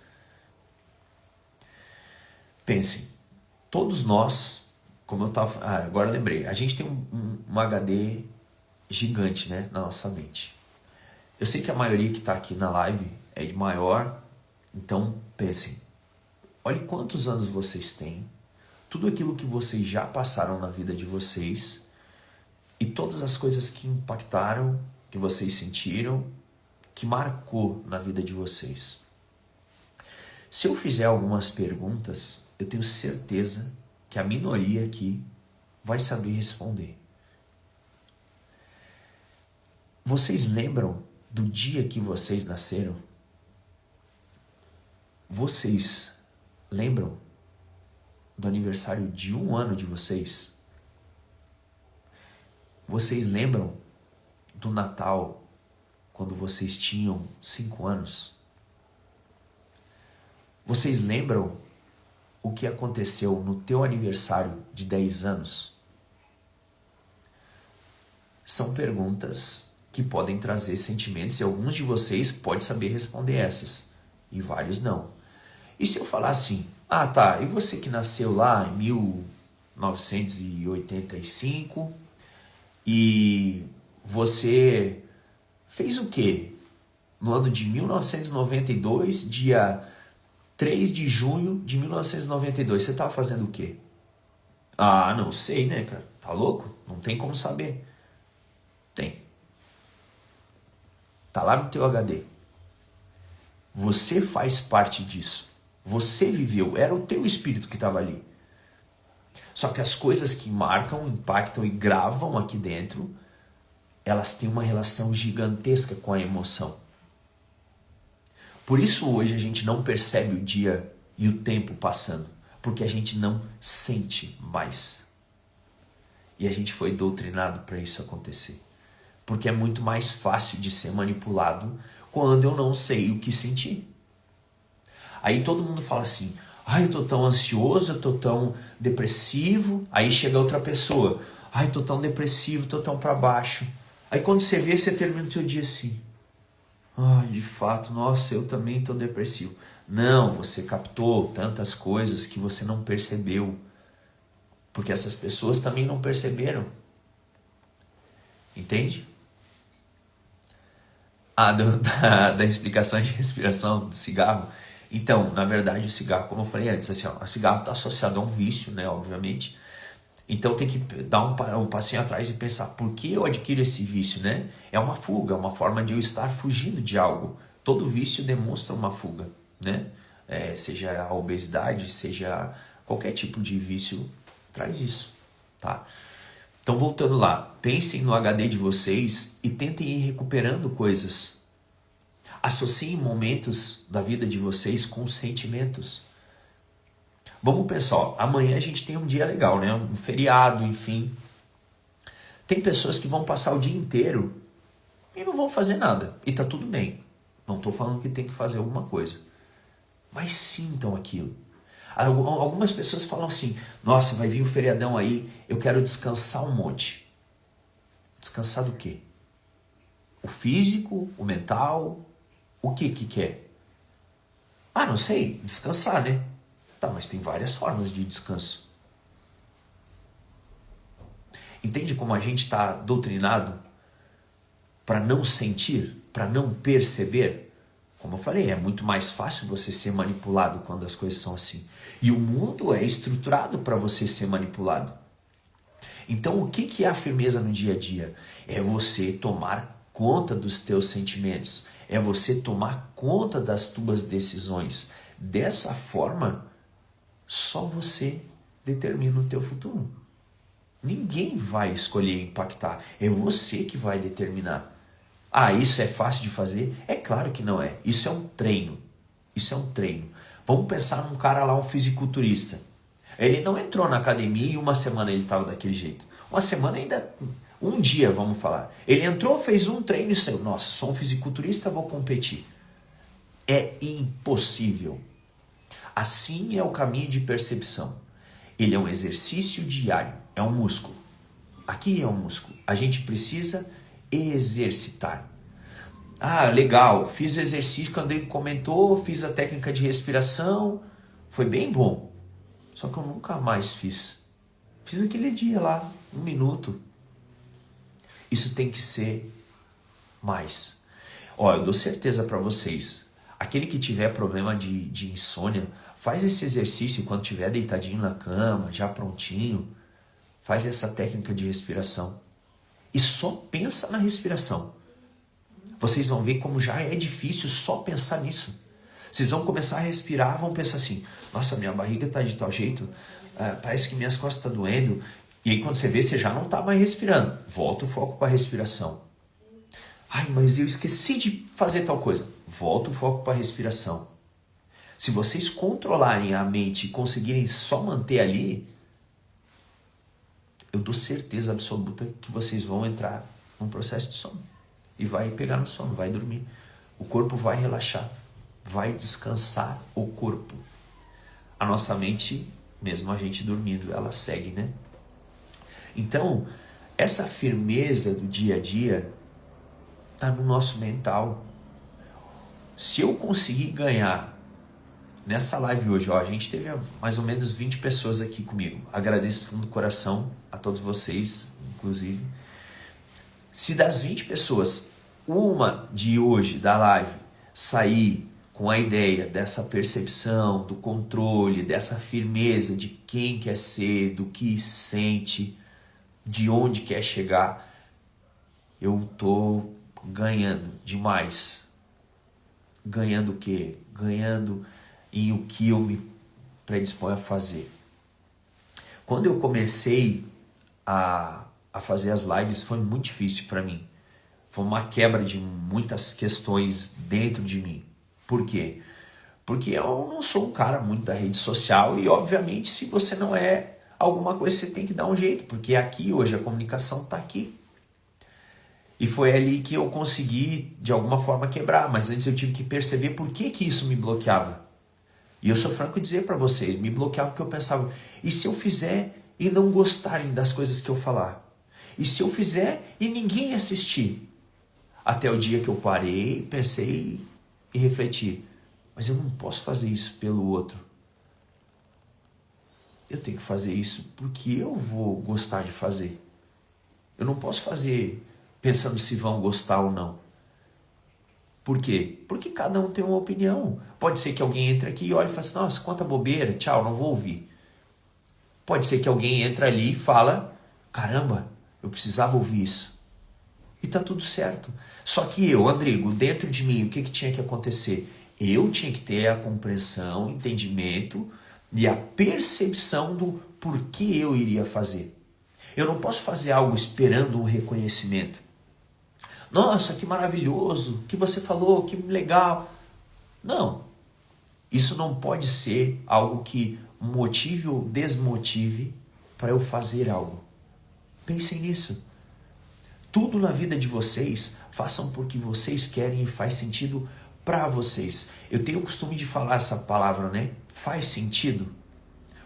Pensem, todos nós, como eu estava... agora lembrei, a gente tem um HD gigante, né, na nossa mente. Eu sei que a maioria que está aqui na live é de maior, então pensem, olhe quantos anos vocês têm, tudo aquilo que vocês já passaram na vida de vocês e todas as coisas que impactaram, que vocês sentiram, que marcou na vida de vocês. Se eu fizer algumas perguntas, eu tenho certeza que a minoria aqui vai saber responder. Vocês lembram do dia que vocês nasceram? Vocês lembram do aniversário de 1 ano de vocês? Vocês lembram do Natal quando vocês tinham 5 anos? Vocês lembram o que aconteceu no teu aniversário de 10 anos? São perguntas que podem trazer sentimentos e alguns de vocês podem saber responder essas e vários não. E se eu falar assim, ah tá, e você que nasceu lá em 1985 e você fez o quê? No ano de 1992, dia 3 de junho de 1992, você estava fazendo o quê? Ah, não sei, né, cara? Tá louco? Não tem como saber. Tem. Tá lá no teu HD. Você faz parte disso. Você viveu, era o teu espírito que estava ali. Só que as coisas que marcam, impactam e gravam aqui dentro, elas têm uma relação gigantesca com a emoção. Por isso hoje a gente não percebe o dia e o tempo passando, porque a gente não sente mais. E a gente foi doutrinado para isso acontecer. Porque é muito mais fácil de ser manipulado quando eu não sei o que sentir. Aí todo mundo fala assim, eu tô tão ansioso, eu tô tão depressivo. Aí chega outra pessoa, tô tão depressivo, tô tão para baixo. Aí quando você vê, você termina o seu dia assim. De fato, nossa, eu também tô depressivo. Não, você captou tantas coisas que você não percebeu. Porque essas pessoas também não perceberam. Entende? Da explicação de respiração do cigarro. Então, na verdade, o cigarro, como eu falei antes, assim, o cigarro está associado a um vício, né, obviamente. Então tem que dar um passinho atrás e pensar, por que eu adquiro esse vício, né? É uma fuga, é uma forma de eu estar fugindo de algo. Todo vício demonstra uma fuga, né? Seja a obesidade, seja qualquer tipo de vício, traz isso, tá? Então voltando lá, pensem no HD de vocês e tentem ir recuperando coisas. Associem momentos da vida de vocês com sentimentos. Vamos pensar, amanhã a gente tem um dia legal, né? Um feriado, enfim. Tem pessoas que vão passar o dia inteiro e não vão fazer nada. E tá tudo bem. Não estou falando que tem que fazer alguma coisa. Mas sintam aquilo. Algumas pessoas falam assim, nossa, vai vir o feriadão aí, eu quero descansar um monte. Descansar do quê? O físico, o mental, o que quer? Não sei, descansar, né? Tá, mas tem várias formas de descanso. Entende como a gente está doutrinado para não sentir, para não perceber? Como eu falei, é muito mais fácil você ser manipulado quando as coisas são assim. E o mundo é estruturado para você ser manipulado. Então, o que é a firmeza no dia a dia? É você tomar conta dos teus sentimentos, é você tomar conta das tuas decisões. Dessa forma, só você determina o teu futuro. Ninguém vai escolher impactar, é você que vai determinar. Ah, isso é fácil de fazer? É claro que não é. Isso é um treino. Isso é um treino. Vamos pensar num cara lá, um fisiculturista. Ele não entrou na academia e uma semana ele estava daquele jeito. Uma semana ainda... Um dia, vamos falar. Ele entrou, fez um treino e saiu. Nossa, sou um fisiculturista, vou competir. É impossível. Assim é o caminho de percepção. Ele é um exercício diário. É um músculo. Aqui é um músculo. A gente precisa exercitar. Ah, legal. Fiz o exercício que o André comentou, fiz a técnica de respiração. Foi bem bom. Só que eu nunca mais fiz. Fiz aquele dia lá, 1 minuto. Isso tem que ser mais. Ó, eu dou certeza para vocês. Aquele que tiver problema de insônia, faz esse exercício quando tiver deitadinho na cama, já prontinho. Faz essa técnica de respiração. E só pensa na respiração. Vocês vão ver como já é difícil só pensar nisso. Vocês vão começar a respirar, vão pensar assim, nossa, minha barriga está de tal jeito, parece que minhas costas estão doendo. E aí quando você vê, você já não está mais respirando. Volta o foco para a respiração. Ai, mas eu esqueci de fazer tal coisa. Volta o foco para a respiração. Se vocês controlarem a mente e conseguirem só manter ali, eu dou certeza absoluta que vocês vão entrar num processo de sono. E vai pegar no sono, vai dormir. O corpo vai relaxar, vai descansar o corpo. A nossa mente, mesmo a gente dormindo, ela segue, né? Então, essa firmeza do dia a dia está no nosso mental. Se eu conseguir ganhar nessa live hoje, ó, a gente teve mais ou menos 20 pessoas aqui comigo. Agradeço do fundo do coração a todos vocês, inclusive. Se das 20 pessoas, uma de hoje, da live, sair com a ideia dessa percepção, do controle, dessa firmeza de quem quer ser, do que sente, de onde quer chegar, eu tô ganhando demais. Ganhando o quê? Ganhando em o que eu me predisponho a fazer. Quando eu comecei a fazer as lives, foi muito difícil para mim. Foi uma quebra de muitas questões dentro de mim. Por quê? Porque eu não sou um cara muito da rede social e, obviamente, se você não é alguma coisa, você tem que dar um jeito, porque aqui hoje a comunicação está aqui. E foi ali que eu consegui, de alguma forma, quebrar. Mas antes eu tive que perceber por que isso me bloqueava. E eu sou franco em dizer para vocês, me bloqueava porque eu pensava, e se eu fizer e não gostarem das coisas que eu falar? E se eu fizer e ninguém assistir? Até o dia que eu parei, pensei e refleti. Mas eu não posso fazer isso pelo outro. Eu tenho que fazer isso porque eu vou gostar de fazer. Eu não posso fazer pensando se vão gostar ou não. Por quê? Porque cada um tem uma opinião. Pode ser que alguém entre aqui e olhe e fale assim, nossa, quanta bobeira, tchau, não vou ouvir. Pode ser que alguém entre ali e fala, caramba, eu precisava ouvir isso. E tá tudo certo. Só que eu, Andrigo, dentro de mim, o que tinha que acontecer? Eu tinha que ter a compreensão, entendimento e a percepção do porquê eu iria fazer. Eu não posso fazer algo esperando um reconhecimento. Nossa, que maravilhoso, que você falou, que legal. Não, isso não pode ser algo que motive ou desmotive para eu fazer algo. Pensem nisso. Tudo na vida de vocês, façam porque vocês querem e faz sentido para vocês. Eu tenho o costume de falar essa palavra, né? Faz sentido.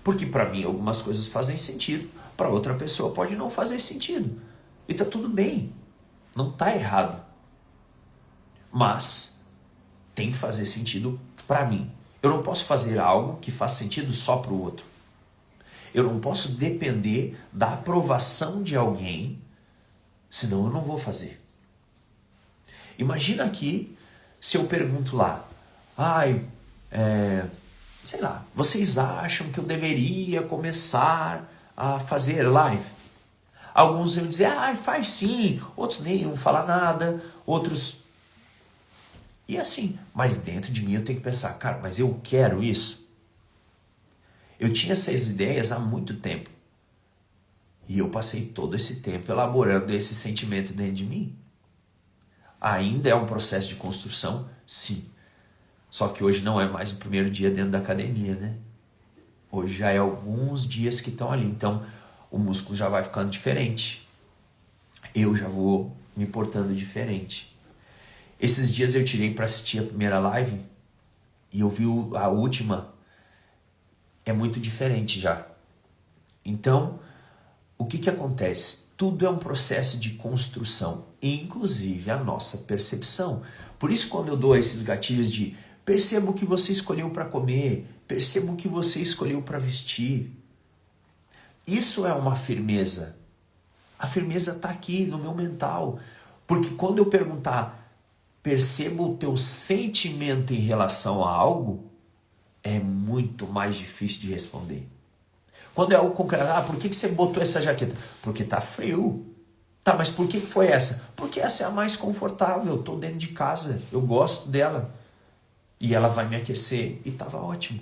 Porque para mim algumas coisas fazem sentido, para outra pessoa pode não fazer sentido. E tá tudo bem. Não está errado. Mas tem que fazer sentido para mim. Eu não posso fazer algo que faz sentido só para o outro. Eu não posso depender da aprovação de alguém, senão eu não vou fazer. Imagina aqui se eu pergunto lá, sei lá, vocês acham que eu deveria começar a fazer live? Alguns iam dizer, faz sim. Outros nem iam falar nada. Outros... E assim, mas dentro de mim eu tenho que pensar, cara, mas eu quero isso? Eu tinha essas ideias há muito tempo. E eu passei todo esse tempo elaborando esse sentimento dentro de mim. Ainda é um processo de construção? Sim. Só que hoje não é mais o primeiro dia dentro da academia, né? Hoje já é alguns dias que estão ali. Então, o músculo já vai ficando diferente. Eu já vou me portando diferente. Esses dias eu tirei para assistir a primeira live e eu vi a última. É muito diferente já. Então, o que acontece? Tudo é um processo de construção, inclusive a nossa percepção. Por isso, quando eu dou esses gatilhos de perceba o que você escolheu para comer, perceba o que você escolheu para vestir, isso é uma firmeza. A firmeza está aqui no meu mental. Porque quando eu perguntar, perceba o teu sentimento em relação a algo, é muito mais difícil de responder. Quando é algo concreto, por que você botou essa jaqueta? Porque tá frio. Tá, mas por que foi essa? Porque essa é a mais confortável, eu tô dentro de casa, eu gosto dela. E ela vai me aquecer. E tava ótimo.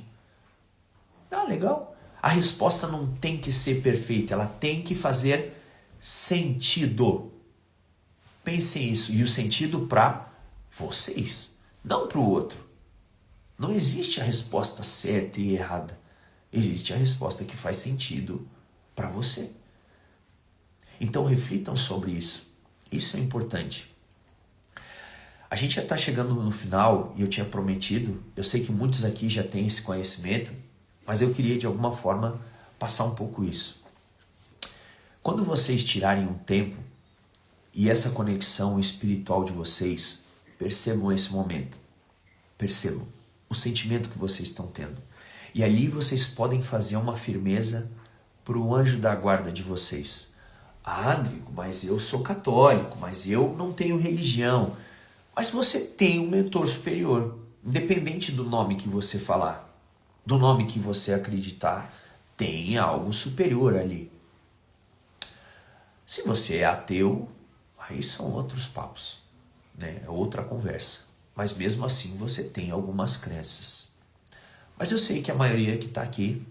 Legal. A resposta não tem que ser perfeita, ela tem que fazer sentido. Pensem isso. E o sentido para vocês, não para o outro. Não existe a resposta certa e errada. Existe a resposta que faz sentido para você. Então reflitam sobre isso. Isso é importante. A gente já está chegando no final e eu tinha prometido, eu sei que muitos aqui já têm esse conhecimento, mas eu queria de alguma forma passar um pouco isso. Quando vocês tirarem um tempo e essa conexão espiritual de vocês, percebam esse momento. Percebam o sentimento que vocês estão tendo. E ali vocês podem fazer uma firmeza para o anjo da guarda de vocês. Rodrigo, mas eu sou católico, mas eu não tenho religião. Mas você tem um mentor superior. Independente do nome que você falar, do nome que você acreditar, tem algo superior ali. Se você é ateu, aí são outros papos, né? É outra conversa. Mas mesmo assim você tem algumas crenças. Mas eu sei que a maioria que está aqui,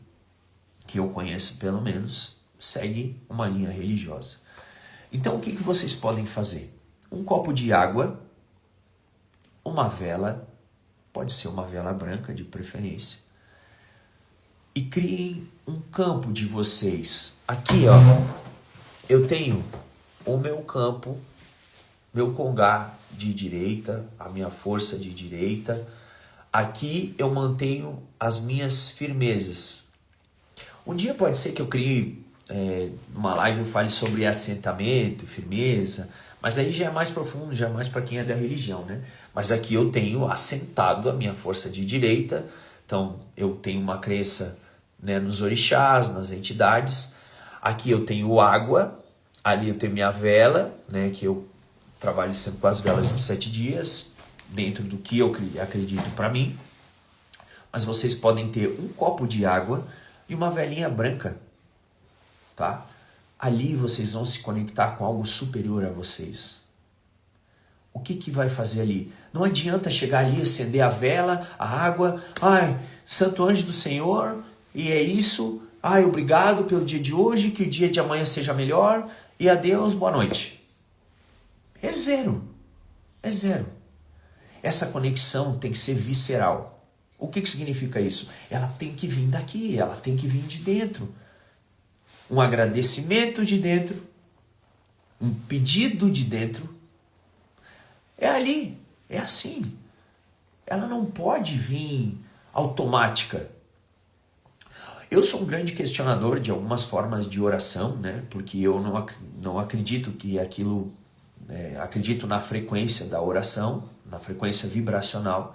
que eu conheço pelo menos, segue uma linha religiosa. Então o que vocês podem fazer? Um copo de água, uma vela, pode ser uma vela branca de preferência, e criem um campo de vocês. Aqui, eu tenho o meu campo, meu congá de direita, a minha força de direita. Aqui eu mantenho as minhas firmezas. Um dia pode ser que eu crie uma live, eu fale sobre assentamento, firmeza, mas aí já é mais profundo, já é mais para quem é da religião, né? Mas aqui eu tenho assentado a minha força de direita, então eu tenho uma crença, né, nos orixás, nas entidades. Aqui eu tenho água, ali eu tenho minha vela, né, que eu trabalho sempre com as velas de 7 dias, dentro do que eu acredito para mim. Mas vocês podem ter um copo de água e uma velinha branca, tá? Ali vocês vão se conectar com algo superior a vocês. O que vai fazer ali? Não adianta chegar ali, acender a vela, a água, Santo Anjo do Senhor, e é isso, obrigado pelo dia de hoje, que o dia de amanhã seja melhor, e adeus, boa noite. É zero. É zero. Essa conexão tem que ser visceral. O que significa isso? Ela tem que vir daqui, ela tem que vir de dentro. Um agradecimento de dentro, um pedido de dentro. É ali, é assim. Ela não pode vir automática. Eu sou um grande questionador de algumas formas de oração, né? Porque eu não acredito que aquilo... acredito na frequência da oração, na frequência vibracional,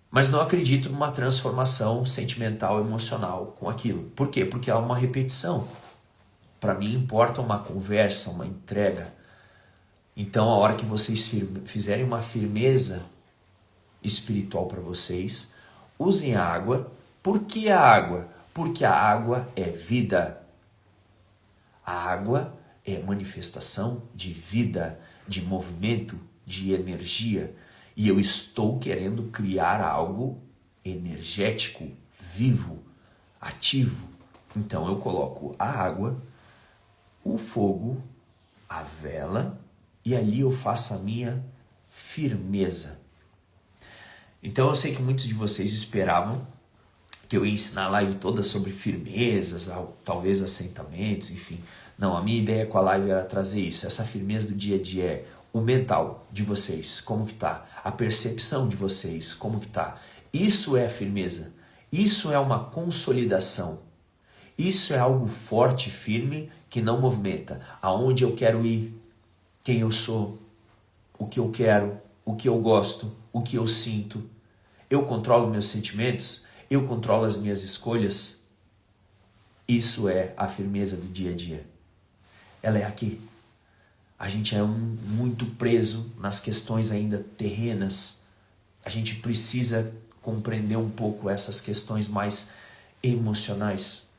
mas não acredito numa transformação sentimental, emocional com aquilo. Por quê? Porque há uma repetição. Para mim importa uma conversa, uma entrega. Então, a hora que vocês fizerem uma firmeza espiritual para vocês, usem a água. Por que a água? Porque a água é vida. A água é manifestação de vida, de movimento, de energia. E eu estou querendo criar algo energético, vivo, ativo. Então eu coloco a água, o fogo, a vela, e ali eu faço a minha firmeza. Então eu sei que muitos de vocês esperavam que eu ia ensinar a live toda sobre firmezas, talvez assentamentos, enfim. Não, a minha ideia com a live era trazer isso, essa firmeza do dia a dia é o mental de vocês, como que tá? A percepção de vocês, como que tá? Isso é firmeza, isso é uma consolidação, isso é algo forte, firme, que não movimenta. Aonde eu quero ir, quem eu sou, o que eu quero, o que eu gosto, o que eu sinto. Eu controlo meus sentimentos, eu controlo as minhas escolhas. Isso é a firmeza do dia a dia. Ela é aqui. A gente é muito preso nas questões ainda terrenas. A gente precisa compreender um pouco essas questões mais emocionais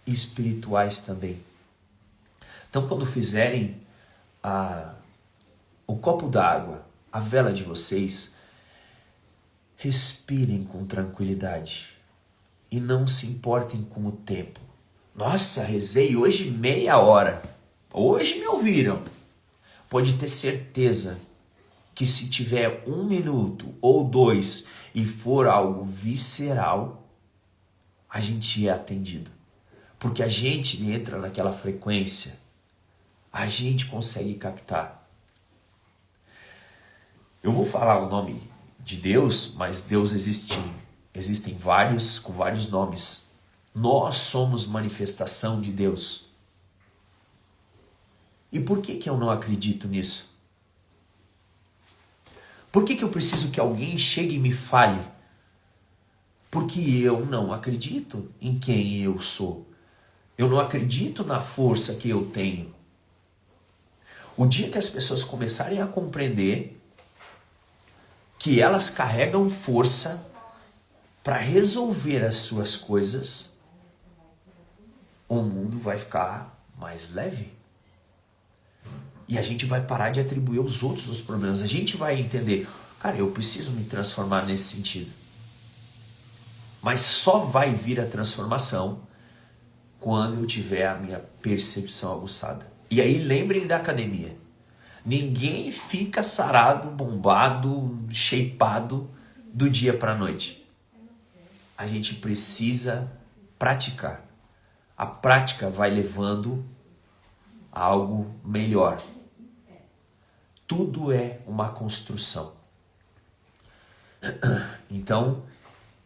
e espirituais também. Então, quando fizerem o copo d'água, a vela de vocês, respirem com tranquilidade e não se importem com o tempo. Nossa, rezei hoje meia hora. Hoje me ouviram. Pode ter certeza que se tiver 1 minuto ou 2 e for algo visceral, a gente é atendido. Porque a gente entra naquela frequência, a gente consegue captar. Eu vou falar o nome de Deus, mas Deus existem vários, com vários nomes. Nós somos manifestação de Deus. E por que eu não acredito nisso? Por que eu preciso que alguém chegue e me fale? Porque eu não acredito em quem eu sou. Eu não acredito na força que eu tenho. O dia que as pessoas começarem a compreender que elas carregam força para resolver as suas coisas, o mundo vai ficar mais leve. E a gente vai parar de atribuir aos outros os problemas. A gente vai entender, cara, eu preciso me transformar nesse sentido. Mas só vai vir a transformação quando eu tiver a minha percepção aguçada. E aí lembrem da academia. Ninguém fica sarado, bombado, shapeado do dia para a noite. A gente precisa praticar. A prática vai levando a algo melhor. Tudo é uma construção. Então,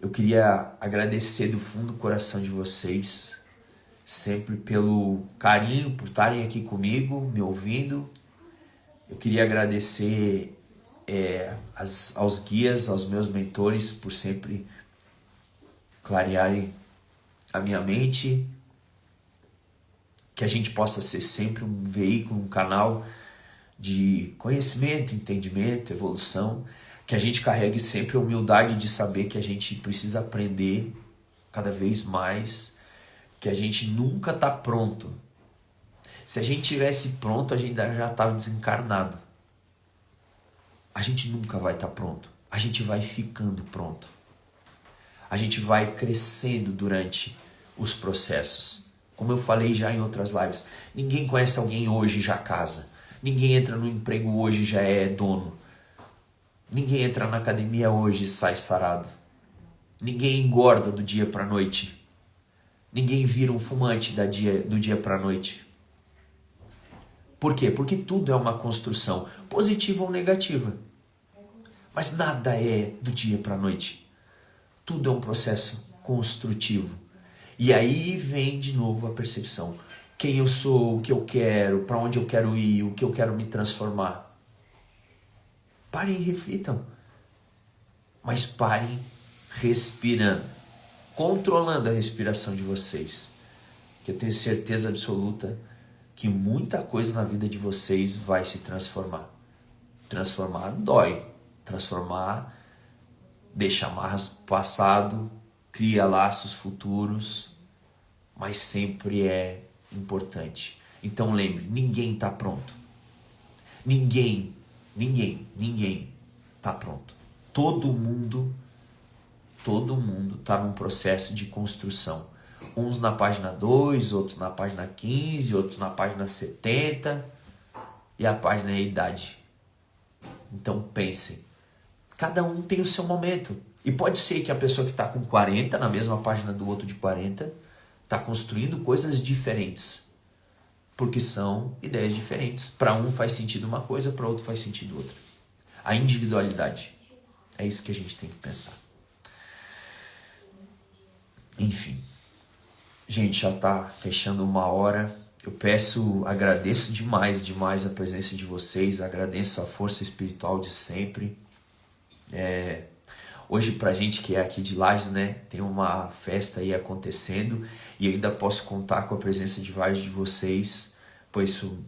eu queria agradecer do fundo do coração de vocês, sempre pelo carinho, por estarem aqui comigo, me ouvindo. Eu queria agradecer aos guias, aos meus mentores, por sempre clarearem a minha mente, que a gente possa ser sempre um veículo, um canal de conhecimento, entendimento, evolução, que a gente carregue sempre a humildade de saber que a gente precisa aprender cada vez mais, que a gente nunca está pronto. Se a gente tivesse pronto, a gente já estava desencarnado. A gente nunca vai estar pronto. A gente vai ficando pronto. A gente vai crescendo durante os processos. Como eu falei já em outras lives, ninguém conhece alguém hoje e já casa. Ninguém entra no emprego hoje e já é dono. Ninguém entra na academia hoje e sai sarado. Ninguém engorda do dia para a noite. Ninguém vira um fumante do dia para a noite. Por quê? Porque tudo é uma construção, positiva ou negativa. Mas nada é do dia para a noite. Tudo é um processo construtivo. E aí vem de novo a percepção. Quem eu sou, o que eu quero, para onde eu quero ir, o que eu quero me transformar. Parem e reflitam. Mas parem respirando. Controlando a respiração de vocês. Que eu tenho certeza absoluta que muita coisa na vida de vocês vai se transformar. Transformar dói. Transformar deixa amarras passado, cria laços futuros, mas sempre é importante. Então lembre, ninguém está pronto. Ninguém está pronto. Todo mundo está num processo de construção. Uns na página 2, outros na página 15, outros na página 70, e a página é a idade. Então pensem, cada um tem o seu momento. E pode ser que a pessoa que está com 40, na mesma página do outro de 40, está construindo coisas diferentes. Porque são ideias diferentes. Para um faz sentido uma coisa, para outro faz sentido outra. A individualidade. É isso que a gente tem que pensar. Enfim. Gente, já está fechando 1 hora. Eu agradeço demais a presença de vocês. Agradeço a força espiritual de sempre. Hoje, pra gente que é aqui de Lages, né, tem uma festa aí acontecendo e ainda posso contar com a presença de vários de vocês, pois isso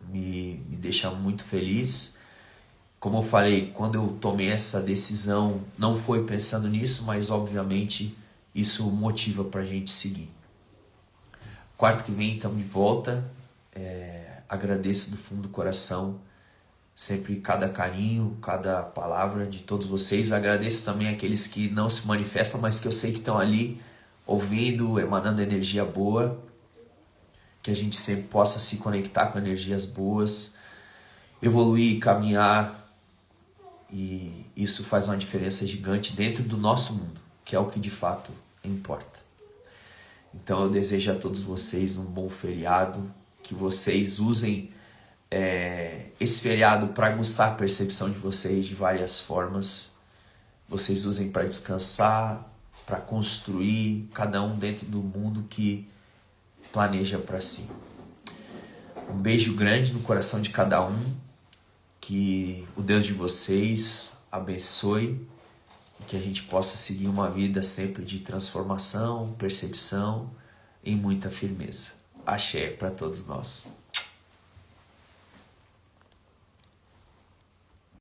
me deixa muito feliz. Como eu falei, quando eu tomei essa decisão, não foi pensando nisso, mas obviamente isso motiva pra gente seguir. Quarta que vem estamos de volta. Agradeço do fundo do coração sempre cada carinho, cada palavra de todos vocês. Agradeço também aqueles que não se manifestam, mas que eu sei que estão ali ouvindo, emanando energia boa. Que a gente sempre possa se conectar com energias boas, evoluir, caminhar. E isso faz uma diferença gigante dentro do nosso mundo, que é o que de fato importa. Então eu desejo a todos vocês um bom feriado, que vocês usem esse feriado para aguçar a percepção de vocês de várias formas. Vocês usem para descansar, para construir, cada um dentro do mundo que planeja para si. Um beijo grande no coração de cada um, que o Deus de vocês abençoe e que a gente possa seguir uma vida sempre de transformação, percepção e muita firmeza. Axé para todos nós.